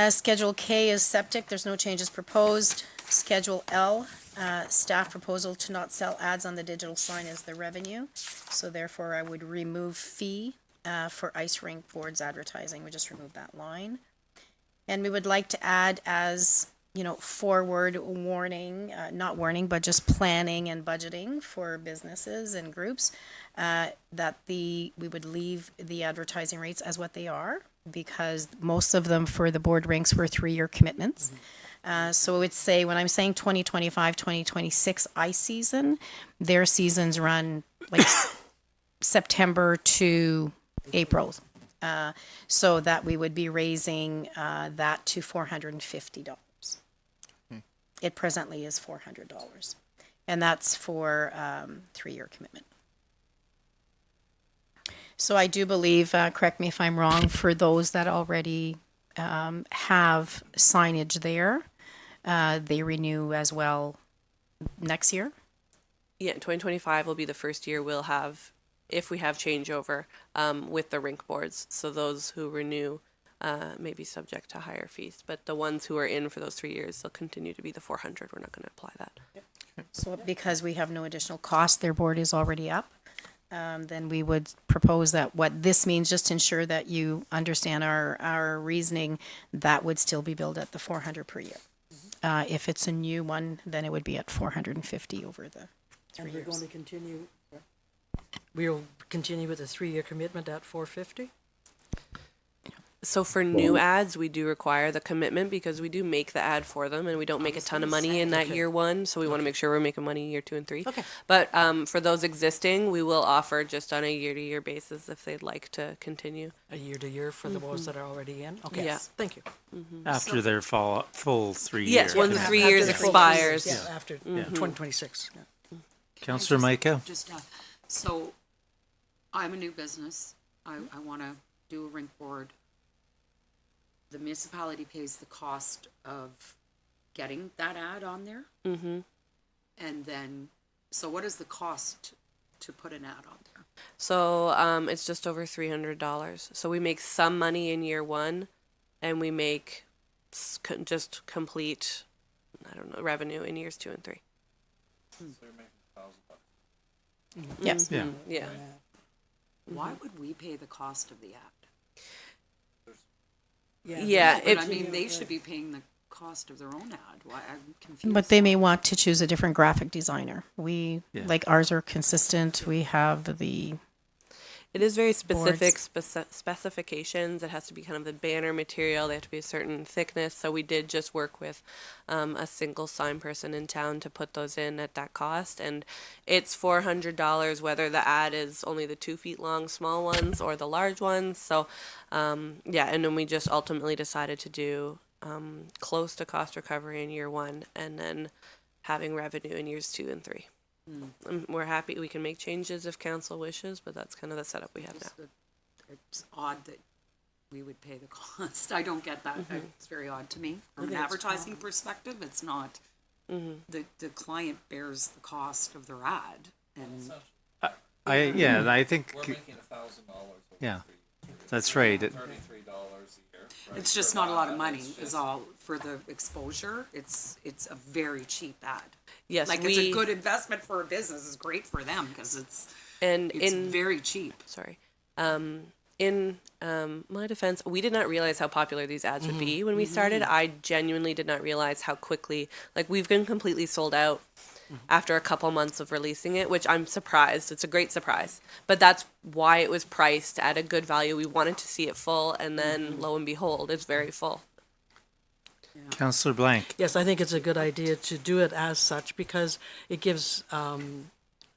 Schedule K is septic, there's no changes proposed. Schedule L, staff proposal to not sell ads on the digital sign as the revenue. So therefore I would remove fee, for ice rink boards advertising, we just remove that line. And we would like to add as, forward warning, not warning, but just planning and budgeting for businesses and groups, that we would leave the advertising rates as what they are, because most of them for the board rinks were 3-year commitments. So it's say, when I'm saying 2025, 2026 ice season, their seasons run like September to April. So that we would be raising that to $450. It presently is $400. And that's for 3-year commitment. So I do believe, correct me if I'm wrong, for those that already have signage there, they renew as well next year. Yeah, 2025 will be the first year we'll have, if we have changeover, with the rink boards. So those who renew may be subject to higher fees, but the ones who are in for those 3 years, they'll continue to be the 400. We're not going to apply that. So because we have no additional cost, their board is already up. Then we would propose that what this means, just to ensure that you understand our reasoning, that would still be billed at the 400 per year. If it's a new one, then it would be at 450 over the 3 And we're years. going to continue, we'll continue with a 3-year commitment at 450? So for new ads, we do require the commitment because we do make the ad for them, and we don't make a ton of money in that year one. So we want to make sure we're making money year 2 and 3. Okay. But for those existing, we will offer just on a year-to-year basis if they'd like to continue. A year to year for the ones that are already in? Okay, Yeah. thank you. After their full 3 years. Yes, when the After 3 years the full expires. Yeah, after 2026. Yeah. Councillor Micah? So I'm a new business. I want to do a rink board. The municipality pays the cost of getting that ad on there. Mm-hmm. And then, so what is the cost to put an ad on there? So it's just over $300. So we make some money in year one, and we make just complete, revenue in years 2 and 3. So you're making $1,000. Yes. Yeah. Yeah. Why would we pay the cost of the ad? Yeah. But I It, mean, they should be paying the cost of their own ad. Why, I'm confused. But they may want to choose a different graphic designer. We, Yeah. like ours are consistent. We have the, it is very specific specifications. It has to be kind of the banner material. They have to be a certain thickness. So we did just work with a single sign person in town to put those in at that cost. And it's $400 whether the ad is only the 2 feet long small ones or the large ones. So yeah, and then we just ultimately decided to do close to cost recovery in year one, and then having revenue in years 2 and 3. We're happy we can make changes if council wishes, but that's kind of the setup we have now. Just that it's odd that we would pay the cost. I don't get that. It's very odd to me. From an advertising perspective, it's not, the client bears the cost of their ad. And And I think, We're making $1,000 over Yeah. 3 years. that's right. $33 a year. It's just not a lot of money is all for the exposure. It's a very cheap ad. Yes, Like it's a good investment for a business. It's great for them because it's very cheap. Sorry. In my defense, we did not realize how popular these ads would be when we started. I genuinely did not realize how quickly, like, we've been completely sold out after a couple months of releasing it, which I'm surprised. It's a great surprise. But that's why it was priced at a good value. We wanted to see it full, and then lo and behold, it's very full. Councillor Blank. Yes, I think it's a good idea to do it as such because it gives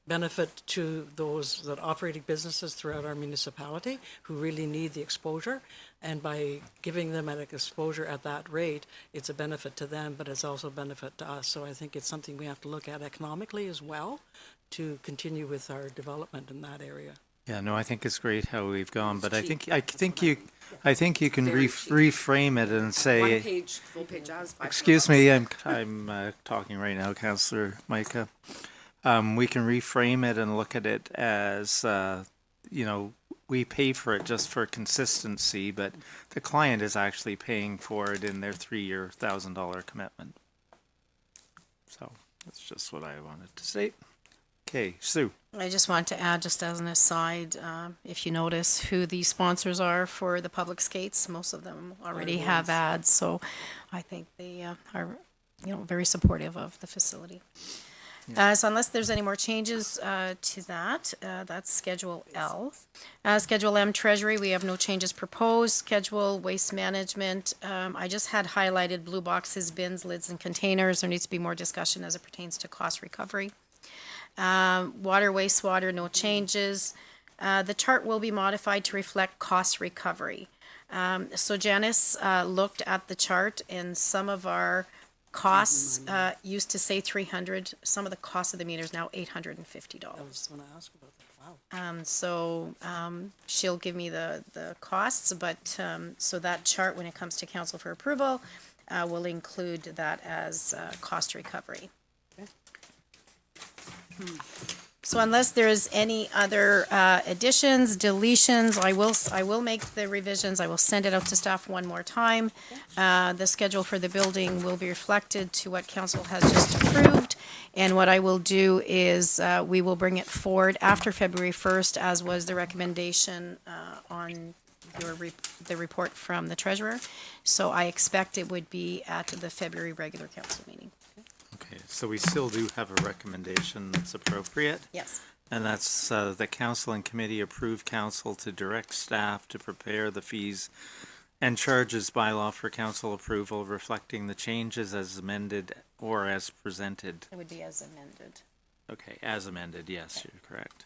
benefit to those that operating businesses throughout our municipality who really need the exposure. And by giving them an exposure at that rate, it's a benefit to them, but it's also a benefit to us. So I think it's something we have to look at economically as well to continue with our development in that area. Yeah, no, I think it's great how we've gone, but I think you can reframe it and say. One page, full page ads. Excuse me, I'm talking right now, Councillor Micah. We can reframe it and look at it as, we pay for it just for consistency, but the client is actually paying for it in their 3-year $1,000 commitment. So that's just what I wanted to say. Okay, Sue. I just want to add, just as an aside, if you notice who the sponsors are for the public skates, most of them already have ads, so I think they are, very supportive of the facility. So unless there's any more changes to that, that's Schedule L. Schedule M, Treasury, we have no changes proposed. Schedule Waste Management, I just had highlighted blue boxes, bins, lids, and containers. There needs to be more discussion as it pertains to cost recovery. Water, wastewater, no changes. The chart will be modified to reflect cost recovery. So Janice looked at the chart, and some of our costs used to say 300. Some of the costs of the meters now $850. I was going to ask about that. Wow. So she'll give me the costs, but so that chart, when it comes to council for approval, will include that as cost recovery. So unless there's any other additions, deletions, I will make the revisions. I will send it out to staff one more time. The schedule for the building will be reflected to what council has just approved. And what I will do is we will bring it forward after February 1st, as was the recommendation on the report from the treasurer. So I expect it would be at the February regular council meeting. Okay, so we still do have a recommendation that's appropriate. Yes. And that's the council and committee approve council to direct staff to prepare the fees and charges bylaw for council approval, reflecting the changes as amended or as presented. It would be as amended. Okay, as amended, yes, you're correct.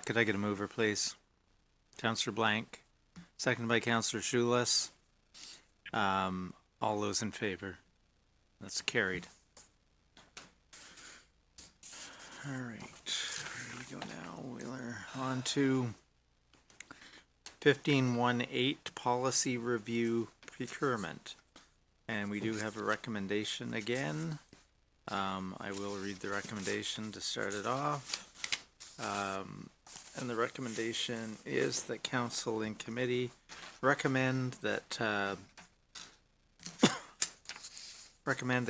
Could I get a mover, please? Councillor Blank, seconded by Councillor Schules. All those in favor? That's carried. All right, where do we go now? We're on to 1518 policy review procurement. And we do have a recommendation again. I will read the recommendation to start it off. And the recommendation is that council and committee recommend that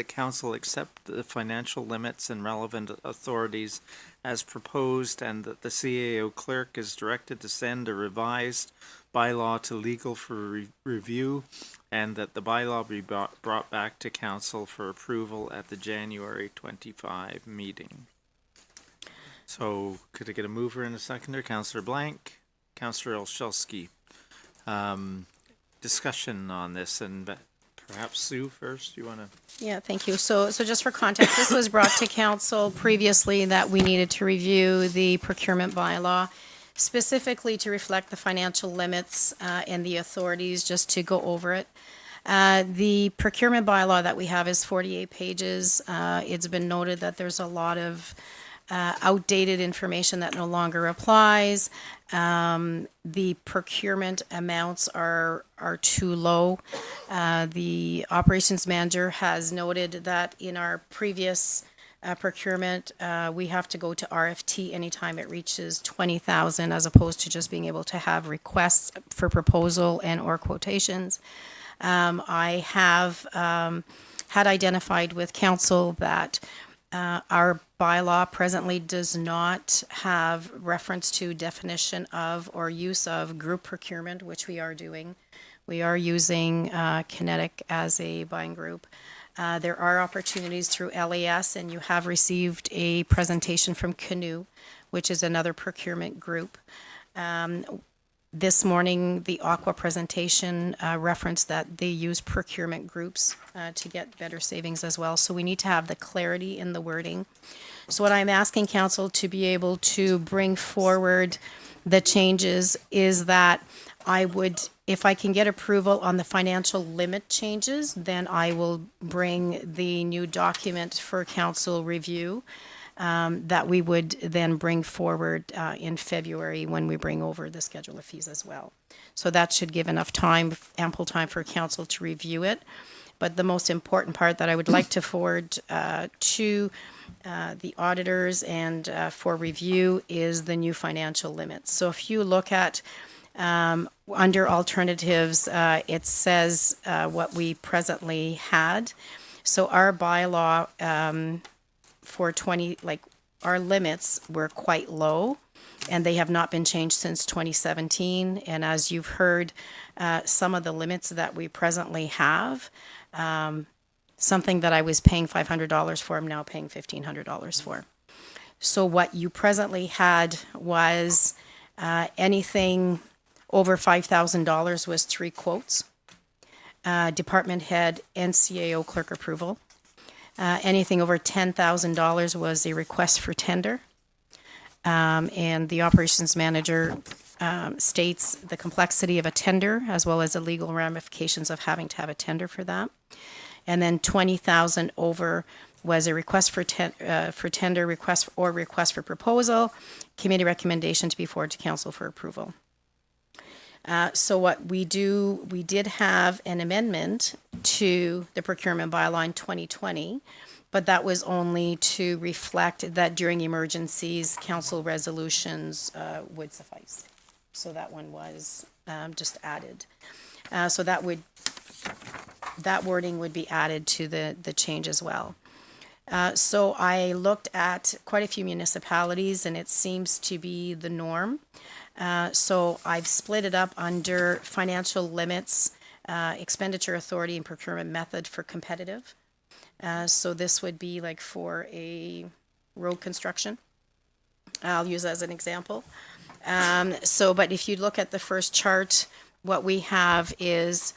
council accept the financial limits and relevant authorities as proposed, and that the CAO clerk is directed to send a revised bylaw to legal for review, and that the bylaw be brought back to council for approval at the January 25 meeting. So could I get a mover and a seconder? Councillor Blank, Councillor Olszewski. Discussion on this, and perhaps Sue first, you want to? Yeah, thank you. So just for context, this was brought to council previously that we needed to review the procurement bylaw, specifically to reflect the financial limits and the authorities, just to go over it. The procurement bylaw that we have is 48 pages. It's been noted that there's a lot of outdated information that no longer applies. The procurement amounts are too low. The operations manager has noted that in our previous procurement, we have to go to RFT anytime it reaches 20,000, as opposed to just being able to have requests for proposal and or quotations. I have had identified with council that our bylaw presently does not have reference to definition of or use of group procurement, which we are doing. We are using Kinetic as a buying group. There are opportunities through LAS, and you have received a presentation from Canoe, which is another procurement group. This morning, the Aqua presentation referenced that they use procurement groups to get better savings as well. So we need to have the clarity in the wording. So what I'm asking council to be able to bring forward the changes is that I would, if I can get approval on the financial limit changes, then I will bring the new document for council review that we would then bring forward in February when we bring over the schedule of fees as well. So that should give enough time, ample time for council to review it. But the most important part that I would like to forward to the auditors and for review is the new financial limits. So if you look at under alternatives, it says what we presently had. So our bylaw for our limits were quite low, and they have not been changed since 2017. And as you've heard, some of the limits that we presently have, something that I was paying $500 for, I'm now paying $1,500 for. So what you presently had was anything over $5,000 was 3 quotes. Department head and CAO clerk approval. Anything over $10,000 was a request for tender. And the operations manager states the complexity of a tender as well as the legal ramifications of having to have a tender for that. And then 20,000 over was a request for tender, request for proposal, committee recommendation to be forwarded to council for approval. So what we did have an amendment to the procurement bylaw in 2020, but that was only to reflect that during emergencies, council resolutions would suffice. So that one was just added. So that wording would be added to the change as well. So I looked at quite a few municipalities, and it seems to be the norm. So I've split it up under financial limits, expenditure authority, and procurement method for competitive. So this would be like for a road construction. I'll use as an example. But if you look at the first chart, what we have is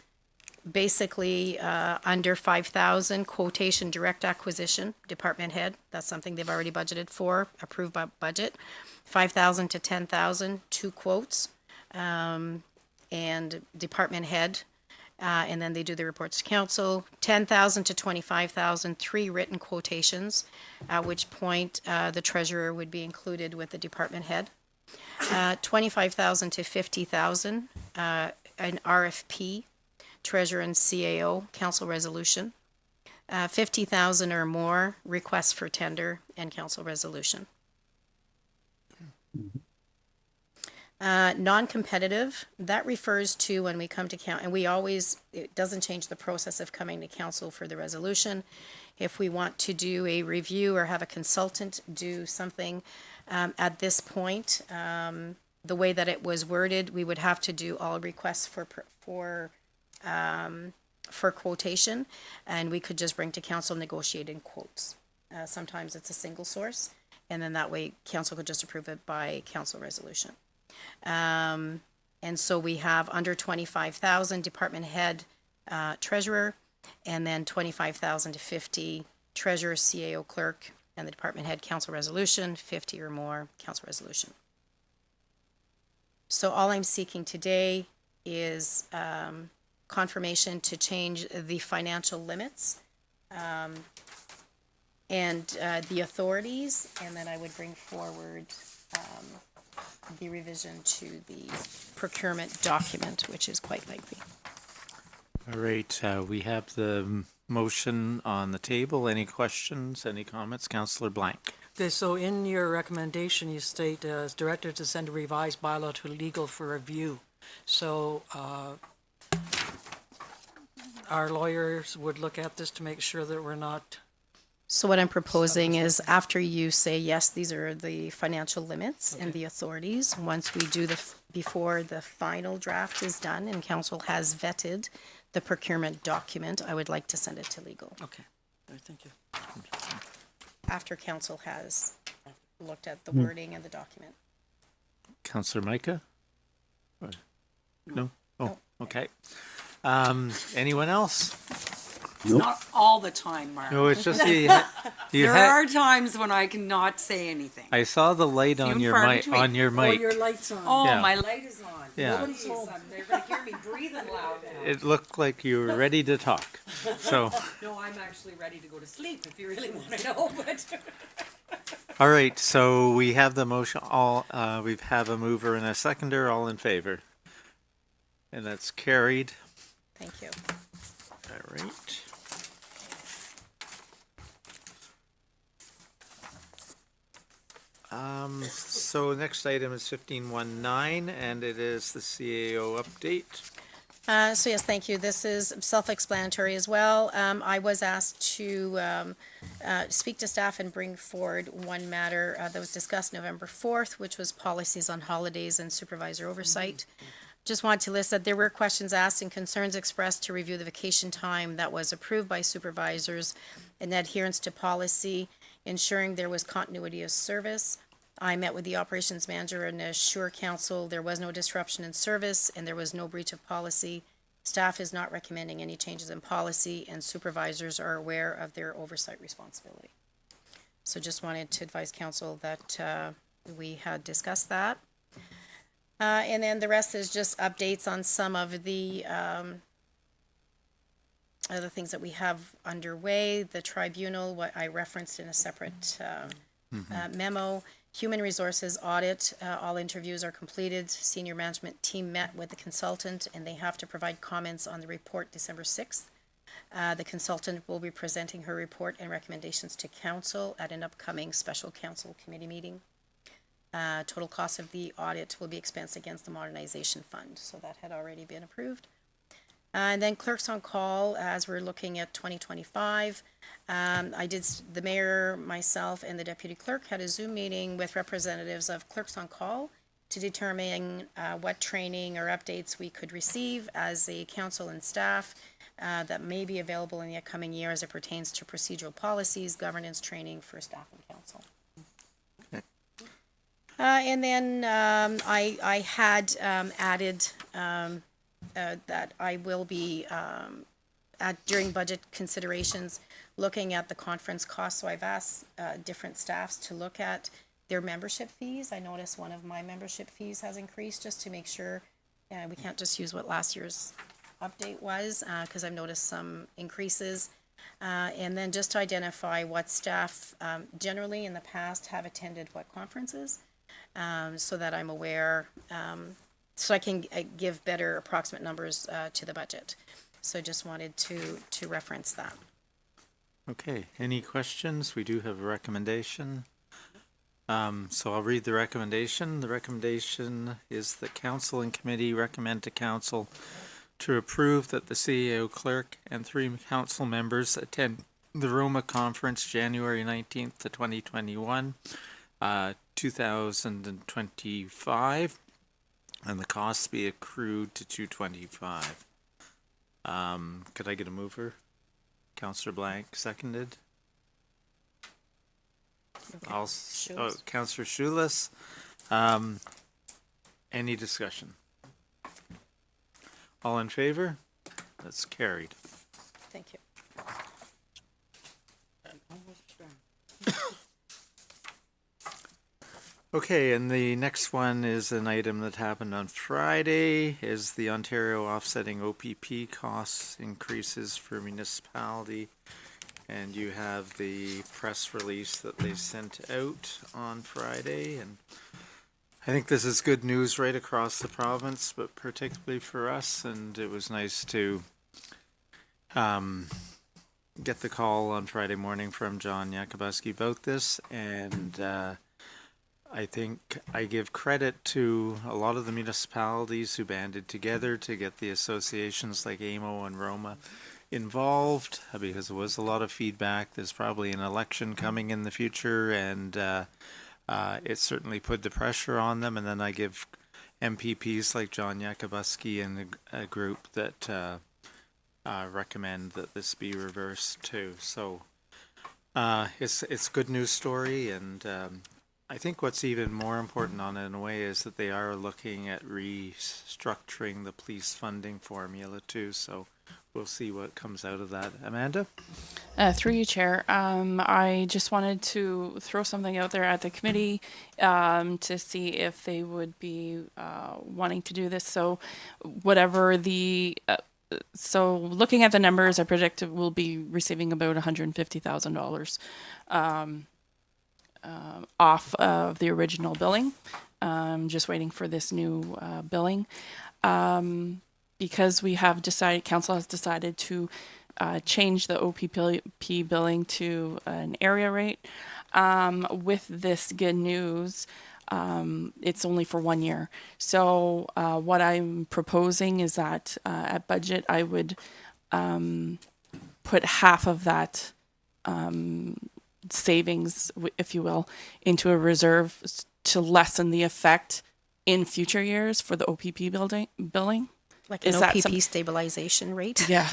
basically under 5,000 quotation direct acquisition, department head. That's something they've already budgeted for, approved by budget. 5,000 to 10,000, 2 quotes, and department head, and then they do the reports to council. 10,000 to 25,000, 3 written quotations, at which point the treasurer would be included with the department head. 25,000 to 50,000, an RFP, treasurer and CAO, council resolution. 50,000 or more, requests for tender and council resolution. Non-competitive, that refers to when we come to council, and it doesn't change the process of coming to council for the resolution. If we want to do a review or have a consultant do something at this point, the way that it was worded, we would have to do all requests for quotation, and we could just bring to council negotiating quotes. Sometimes it's a single source, and then that way council could just approve it by council resolution. And so we have under 25,000 department head, treasurer, and then 25,000 to 50 treasurer, CAO clerk, and the department head council resolution, 50 or more council resolution. So all I'm seeking today is confirmation to change the financial limits and the authorities, and then I would bring forward the revision to the procurement document, which is quite lengthy. All right, we have the motion on the table. Any questions, any comments? Councillor Blank. Okay, so in your recommendation, you state, is directed to send a revised bylaw to legal for review. So, our lawyers would look at this to make sure that we're not, So what I'm proposing is after you say, yes, these are the financial limits and the authorities, once we do before the final draft is done and council has vetted the procurement document, I would like to send it to legal okay, all right, thank you. after council has looked at the wording and the document. Councillor Micah? Or- No? Oh, No. okay. Anyone else? Nope. Not all the time, Mark. No, it's just you There had, are times when I cannot say anything. I saw the light Few on and your far mic, between. on your Oh, mic. your light's on. Oh, Yeah. my light is on. Yeah. Nobody's home. They're gonna hear me breathing loud now. It looked like you were ready to talk. So, No, I'm actually ready to go to sleep if you really want to know, but. all right, so we have the motion, we have a mover and a seconder, all in favor. And that's carried. Thank you. All right. So next item is 1519, and it is the CAO update. So yes, thank you. This is self-explanatory as well. I was asked to speak to staff and bring forward one matter that was discussed November 4th, which was policies on holidays and supervisor oversight. Just want to list that there were questions asked and concerns expressed to review the vacation time that was approved by supervisors in adherence to policy, ensuring there was continuity of service. I met with the operations manager and assure council there was no disruption in service and there was no breach of policy. Staff is not recommending any changes in policy and supervisors are aware of their oversight responsibility. So just wanted to advise council that we had discussed that. And then the rest is just updates on some of the other things that we have underway. The tribunal, what I referenced in a separate memo. Human resources audit, all interviews are completed. Senior management team met with the consultant and they have to provide comments on the report December 6th. The consultant will be presenting her report and recommendations to council at an upcoming special council committee meeting. Total cost of the audit will be expensed against the modernization fund, so that had already been approved. And then clerks on call, as we're looking at 2025. The mayor, myself, and the deputy clerk had a Zoom meeting with representatives of clerks on call to determine what training or updates we could receive as a council and staff that may be available in the upcoming year as it pertains to procedural policies, governance training for staff and council. And then I had added that I will be during budget considerations looking at the conference costs. So I've asked different staffs to look at their membership fees. I noticed one of my membership fees has increased just to make sure we can't just use what last year's update was because I've noticed some increases. And then just to identify what staff generally in the past have attended what conferences so that I'm aware, so I can give better approximate numbers to the budget. So just wanted to reference that. Okay, any questions? We do have a recommendation. So I'll read the recommendation. The recommendation is that council and committee recommend to council to approve that the CEO clerk and 3 council members attend the Roma conference January 19th to 2021, 2025, and the costs be accrued to 225. Could I get a mover? Councillor Blank, seconded. Councillor Schulis. Any discussion? All in favor? That's carried. Thank you. Okay, and the next one is an item that happened on Friday, is the Ontario offsetting OPP costs increases for municipality. And you have the press release that they sent out on Friday, and I think this is good news right across the province, but particularly for us, and it was nice to get the call on Friday morning from John Yakubuski about this, and I think I give credit to a lot of the municipalities who banded together to get the associations like AMO and Roma involved, because there was a lot of feedback. There's probably an election coming in the future, and it certainly put the pressure on them. And then I give MPPs like John Yakubuski and a group that recommend that this be reversed too. So it's a good news story, and I think what's even more important on it in a way is that they are looking at restructuring the police funding formula too. So we'll see what comes out of that. Amanda? Through you, Chair. I just wanted to throw something out there at the committee to see if they would be wanting to do this. So whatever the... so looking at the numbers, I predict we'll be receiving about $150,000 off of the original billing. Just waiting for this new billing. Because we have decided, council has decided to change the OPP billing to an area rate. With this good news, it's only for 1 year. So what I'm proposing is that at budget, I would put half of that savings, if you will, into a reserve to lessen the effect in future years for the OPP billing. Like an Is that OPP stabilization rate? Yeah,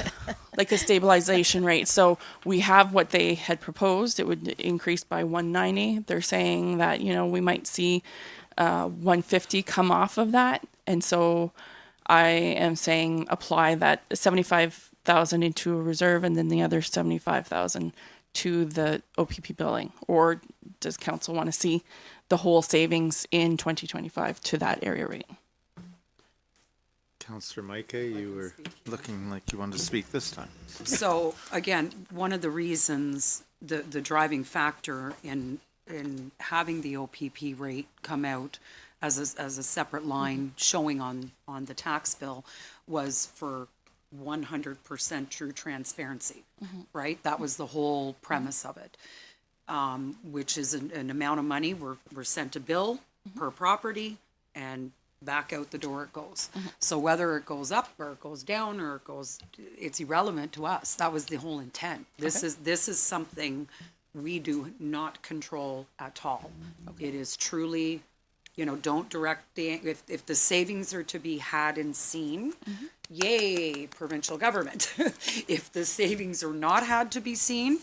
like a stabilization rate. So we have what they had proposed. It would increase by 190. They're saying that, you know, we might see 150 come off of that. And so I am saying apply that 75,000 into a reserve and then the other 75,000 to the OPP billing. Or does council want to see the whole savings in 2025 to that area rate? Councillor Micah, you were looking like you wanted to speak this time. So again, one of the reasons, the driving factor in having the OPP rate come out as a separate line showing on the tax bill was for 100% true transparency, right? That was the whole premise of it, which is an amount of money. We're sent a bill per property, and back out the door it goes. So whether it goes up or it goes down or it's irrelevant to us. That was the whole intent. This is something we do not control at all. It is truly, you know, don't direct if the savings are to be had and seen, yay, provincial government. If the savings are not had to be seen,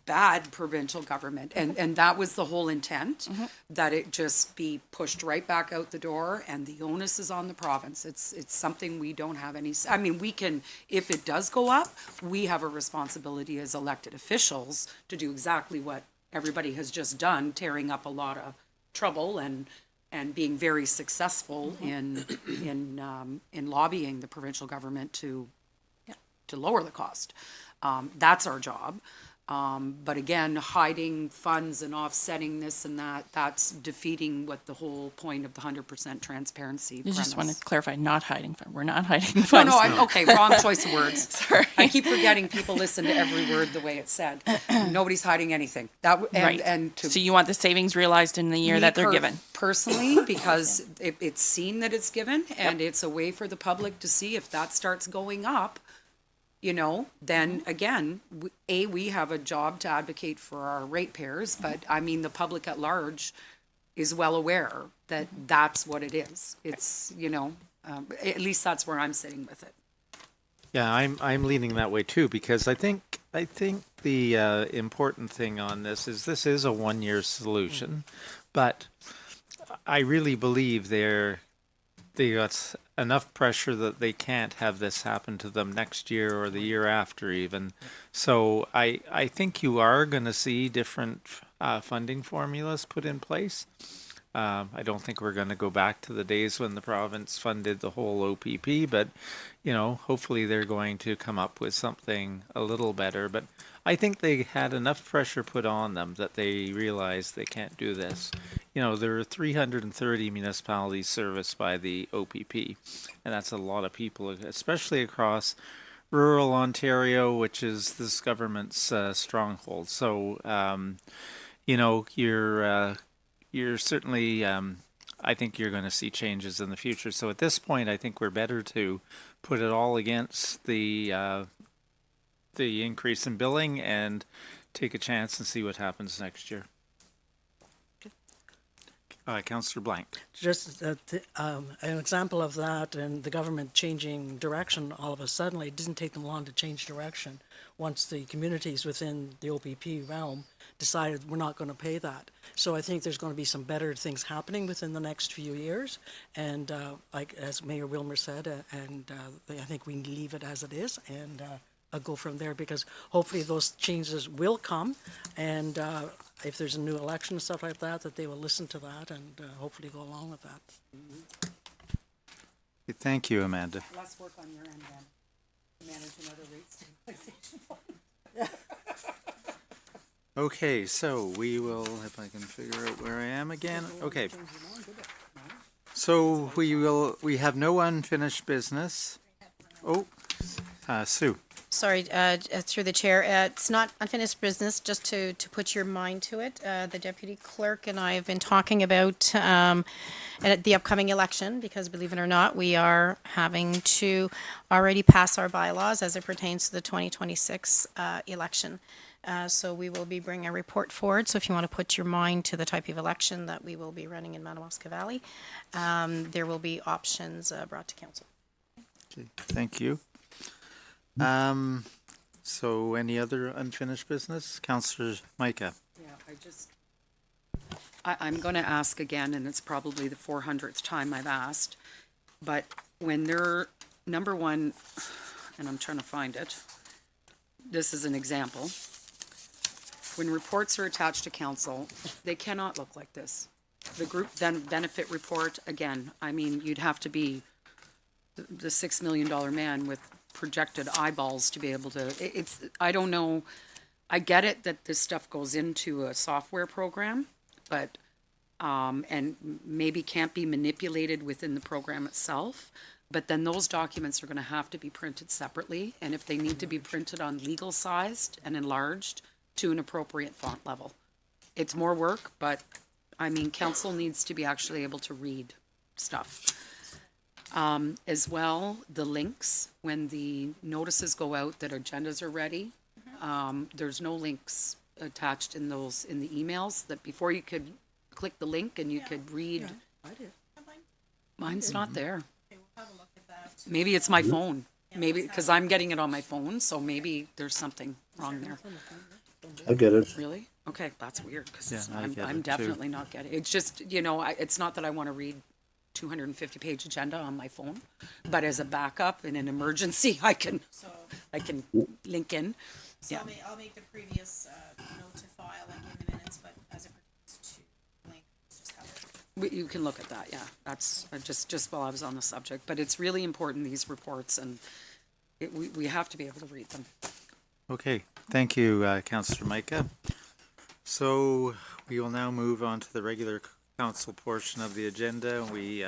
bad provincial government. And that was the whole intent, that it just be pushed right back out the door, and the onus is on the province. It's something we don't have any, I mean, we can, if it does go up, we have a responsibility as elected officials to do exactly what everybody has just done, tearing up a lot of trouble and being very successful in lobbying the provincial government to lower the cost. That's our job. But again, hiding funds and offsetting this and that's defeating what the whole point of the 100% transparency You premise. just want to clarify, not hiding funds. We're not hiding No, funds. okay, wrong choice of words. Sorry. I keep forgetting people listen to every word the way it's said. Nobody's hiding anything. Right. And to So you want the savings realized in the year that they're given? Personally, because it's seen that it's given, and it's a way for the public to see if that starts going up, you know, then again, we have a job to advocate for our ratepayers, but I mean, the public at large is well aware that that's what it is. It's, you know, at least that's where I'm sitting with it. Yeah, I'm leaning that way too, because I think the important thing on this is a 1 year solution, but I really believe they got enough pressure that they can't have this happen to them next year or the year after even. So I think you are going to see different funding formulas put in place. I don't think we're going to go back to the days when the province funded the whole OPP, but, you know, hopefully they're going to come up with something a little better. But I think they had enough pressure put on them that they realized they can't do this. You know, there are 330 municipalities serviced by the OPP, and that's a lot of people, especially across rural Ontario, which is this government's stronghold. So, you know, you're certainly, I think you're going to see changes in the future. So at this point, I think we're better to put it all against the increase in billing and take a chance and see what happens next year. Councillor Blank. Just an example of that and the government changing direction all of a sudden, it didn't take them long to change direction once the communities within the OPP realm decided we're not going to pay that. So I think there's going to be some better things happening within the next few years. And like as Mayor Wilmer said, I think we leave it as it is and I'll go from there because hopefully those changes will come and if there's a new election and stuff like that, that they will listen to that and hopefully go along with that. Thank you, Amanda. Less work on your end then, to manage another rate stabilization fund. Okay, so we will, if I can figure out where I am again. Okay. So we have no unfinished business. Oh, Sue. Sorry, through the chair, it's not unfinished business, just to put your mind to it. The deputy clerk and I have been talking about at the upcoming election, because believe it or not, we are having to already pass our bylaws as it pertains to the 2026 election. So we will be bringing a report forward. So if you want to put your mind to the type of election that we will be running in Madawaska Valley, there will be options brought to council. Okay, thank you. So any other unfinished business? Councillor Micah. Yeah, I'm going to ask again, and it's probably the 400th time I've asked, but when they're, number one, and I'm trying to find it, this is an example. When reports are attached to council, they cannot look like this. The group benefit report, again, I mean, you'd have to be the $6 million man with projected eyeballs to be able to, I don't know, I get it that this stuff goes into a software program, but, and maybe can't be manipulated within the program itself, but then those documents are going to have to be printed separately, and if they need to be printed on legal sized and enlarged to an appropriate font level. It's more work, but, I mean, council needs to be actually able to read stuff. As well, the links, when the notices go out that agendas are ready, there's no links attached in those, in the emails, that before you could click the link and you could read. I did. Mine's not there. Maybe it's my phone. Maybe, because I'm getting it on my phone, so maybe there's something wrong there. I get it. Really? Okay, that's weird, because Yeah, I get I'm it, too. definitely not getting it. It's just, you know, it's not that I want to read 250-page agenda on my phone, but as a backup in an emergency, I can link in. So Yeah. I'll make the previous note to file like in the minutes, but as it pertains to link, just have it. You can look at that, yeah. That's just while I was on the subject, but it's really important, these reports, and we have to be able to read them. Okay, thank you, Councillor Micah. So we will now move on to the regular council portion of the agenda. We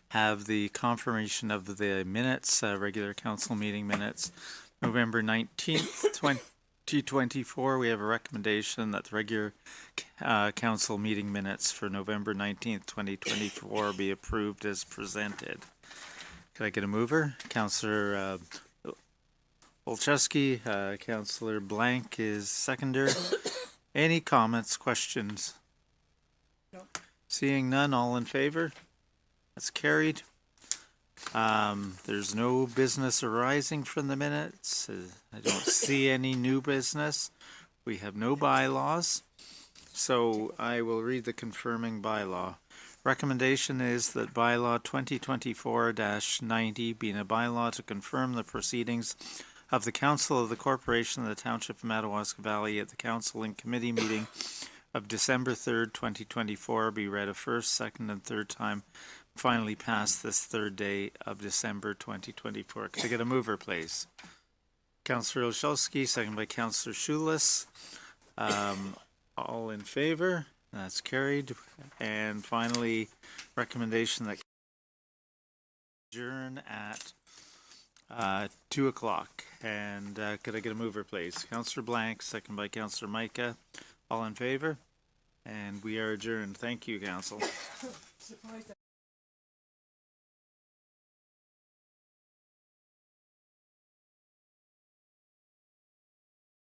have the confirmation of the minutes, regular council meeting minutes, November 19th, 2024. We have a recommendation that the regular council meeting minutes for November 19th, 2024 be approved as presented. Could I get a mover? Councillor Olszewski, Councillor Blank is seconder. Any comments, questions? No. Seeing none, all in favor? That's carried. There's no business arising from the minutes. I don't see any new business. We have no bylaws. So I will read the confirming bylaw. Recommendation is that bylaw 2024-90 being a bylaw to confirm the proceedings of the Council of the Corporation of the Township of Madawaska Valley at the Council and Committee meeting of December 3rd, 2024 be read a first, second, and third time, finally passed this third day of December 2024. Could I get a mover, please? Councillor Olszewski, second by Councillor Schulis. All in favor? That's carried. And finally, recommendation that adjourn at 2 o'clock. And could I get a mover, please? Councillor Blank, second by Councillor Micah. All in favor? And we are adjourned. Thank you, council.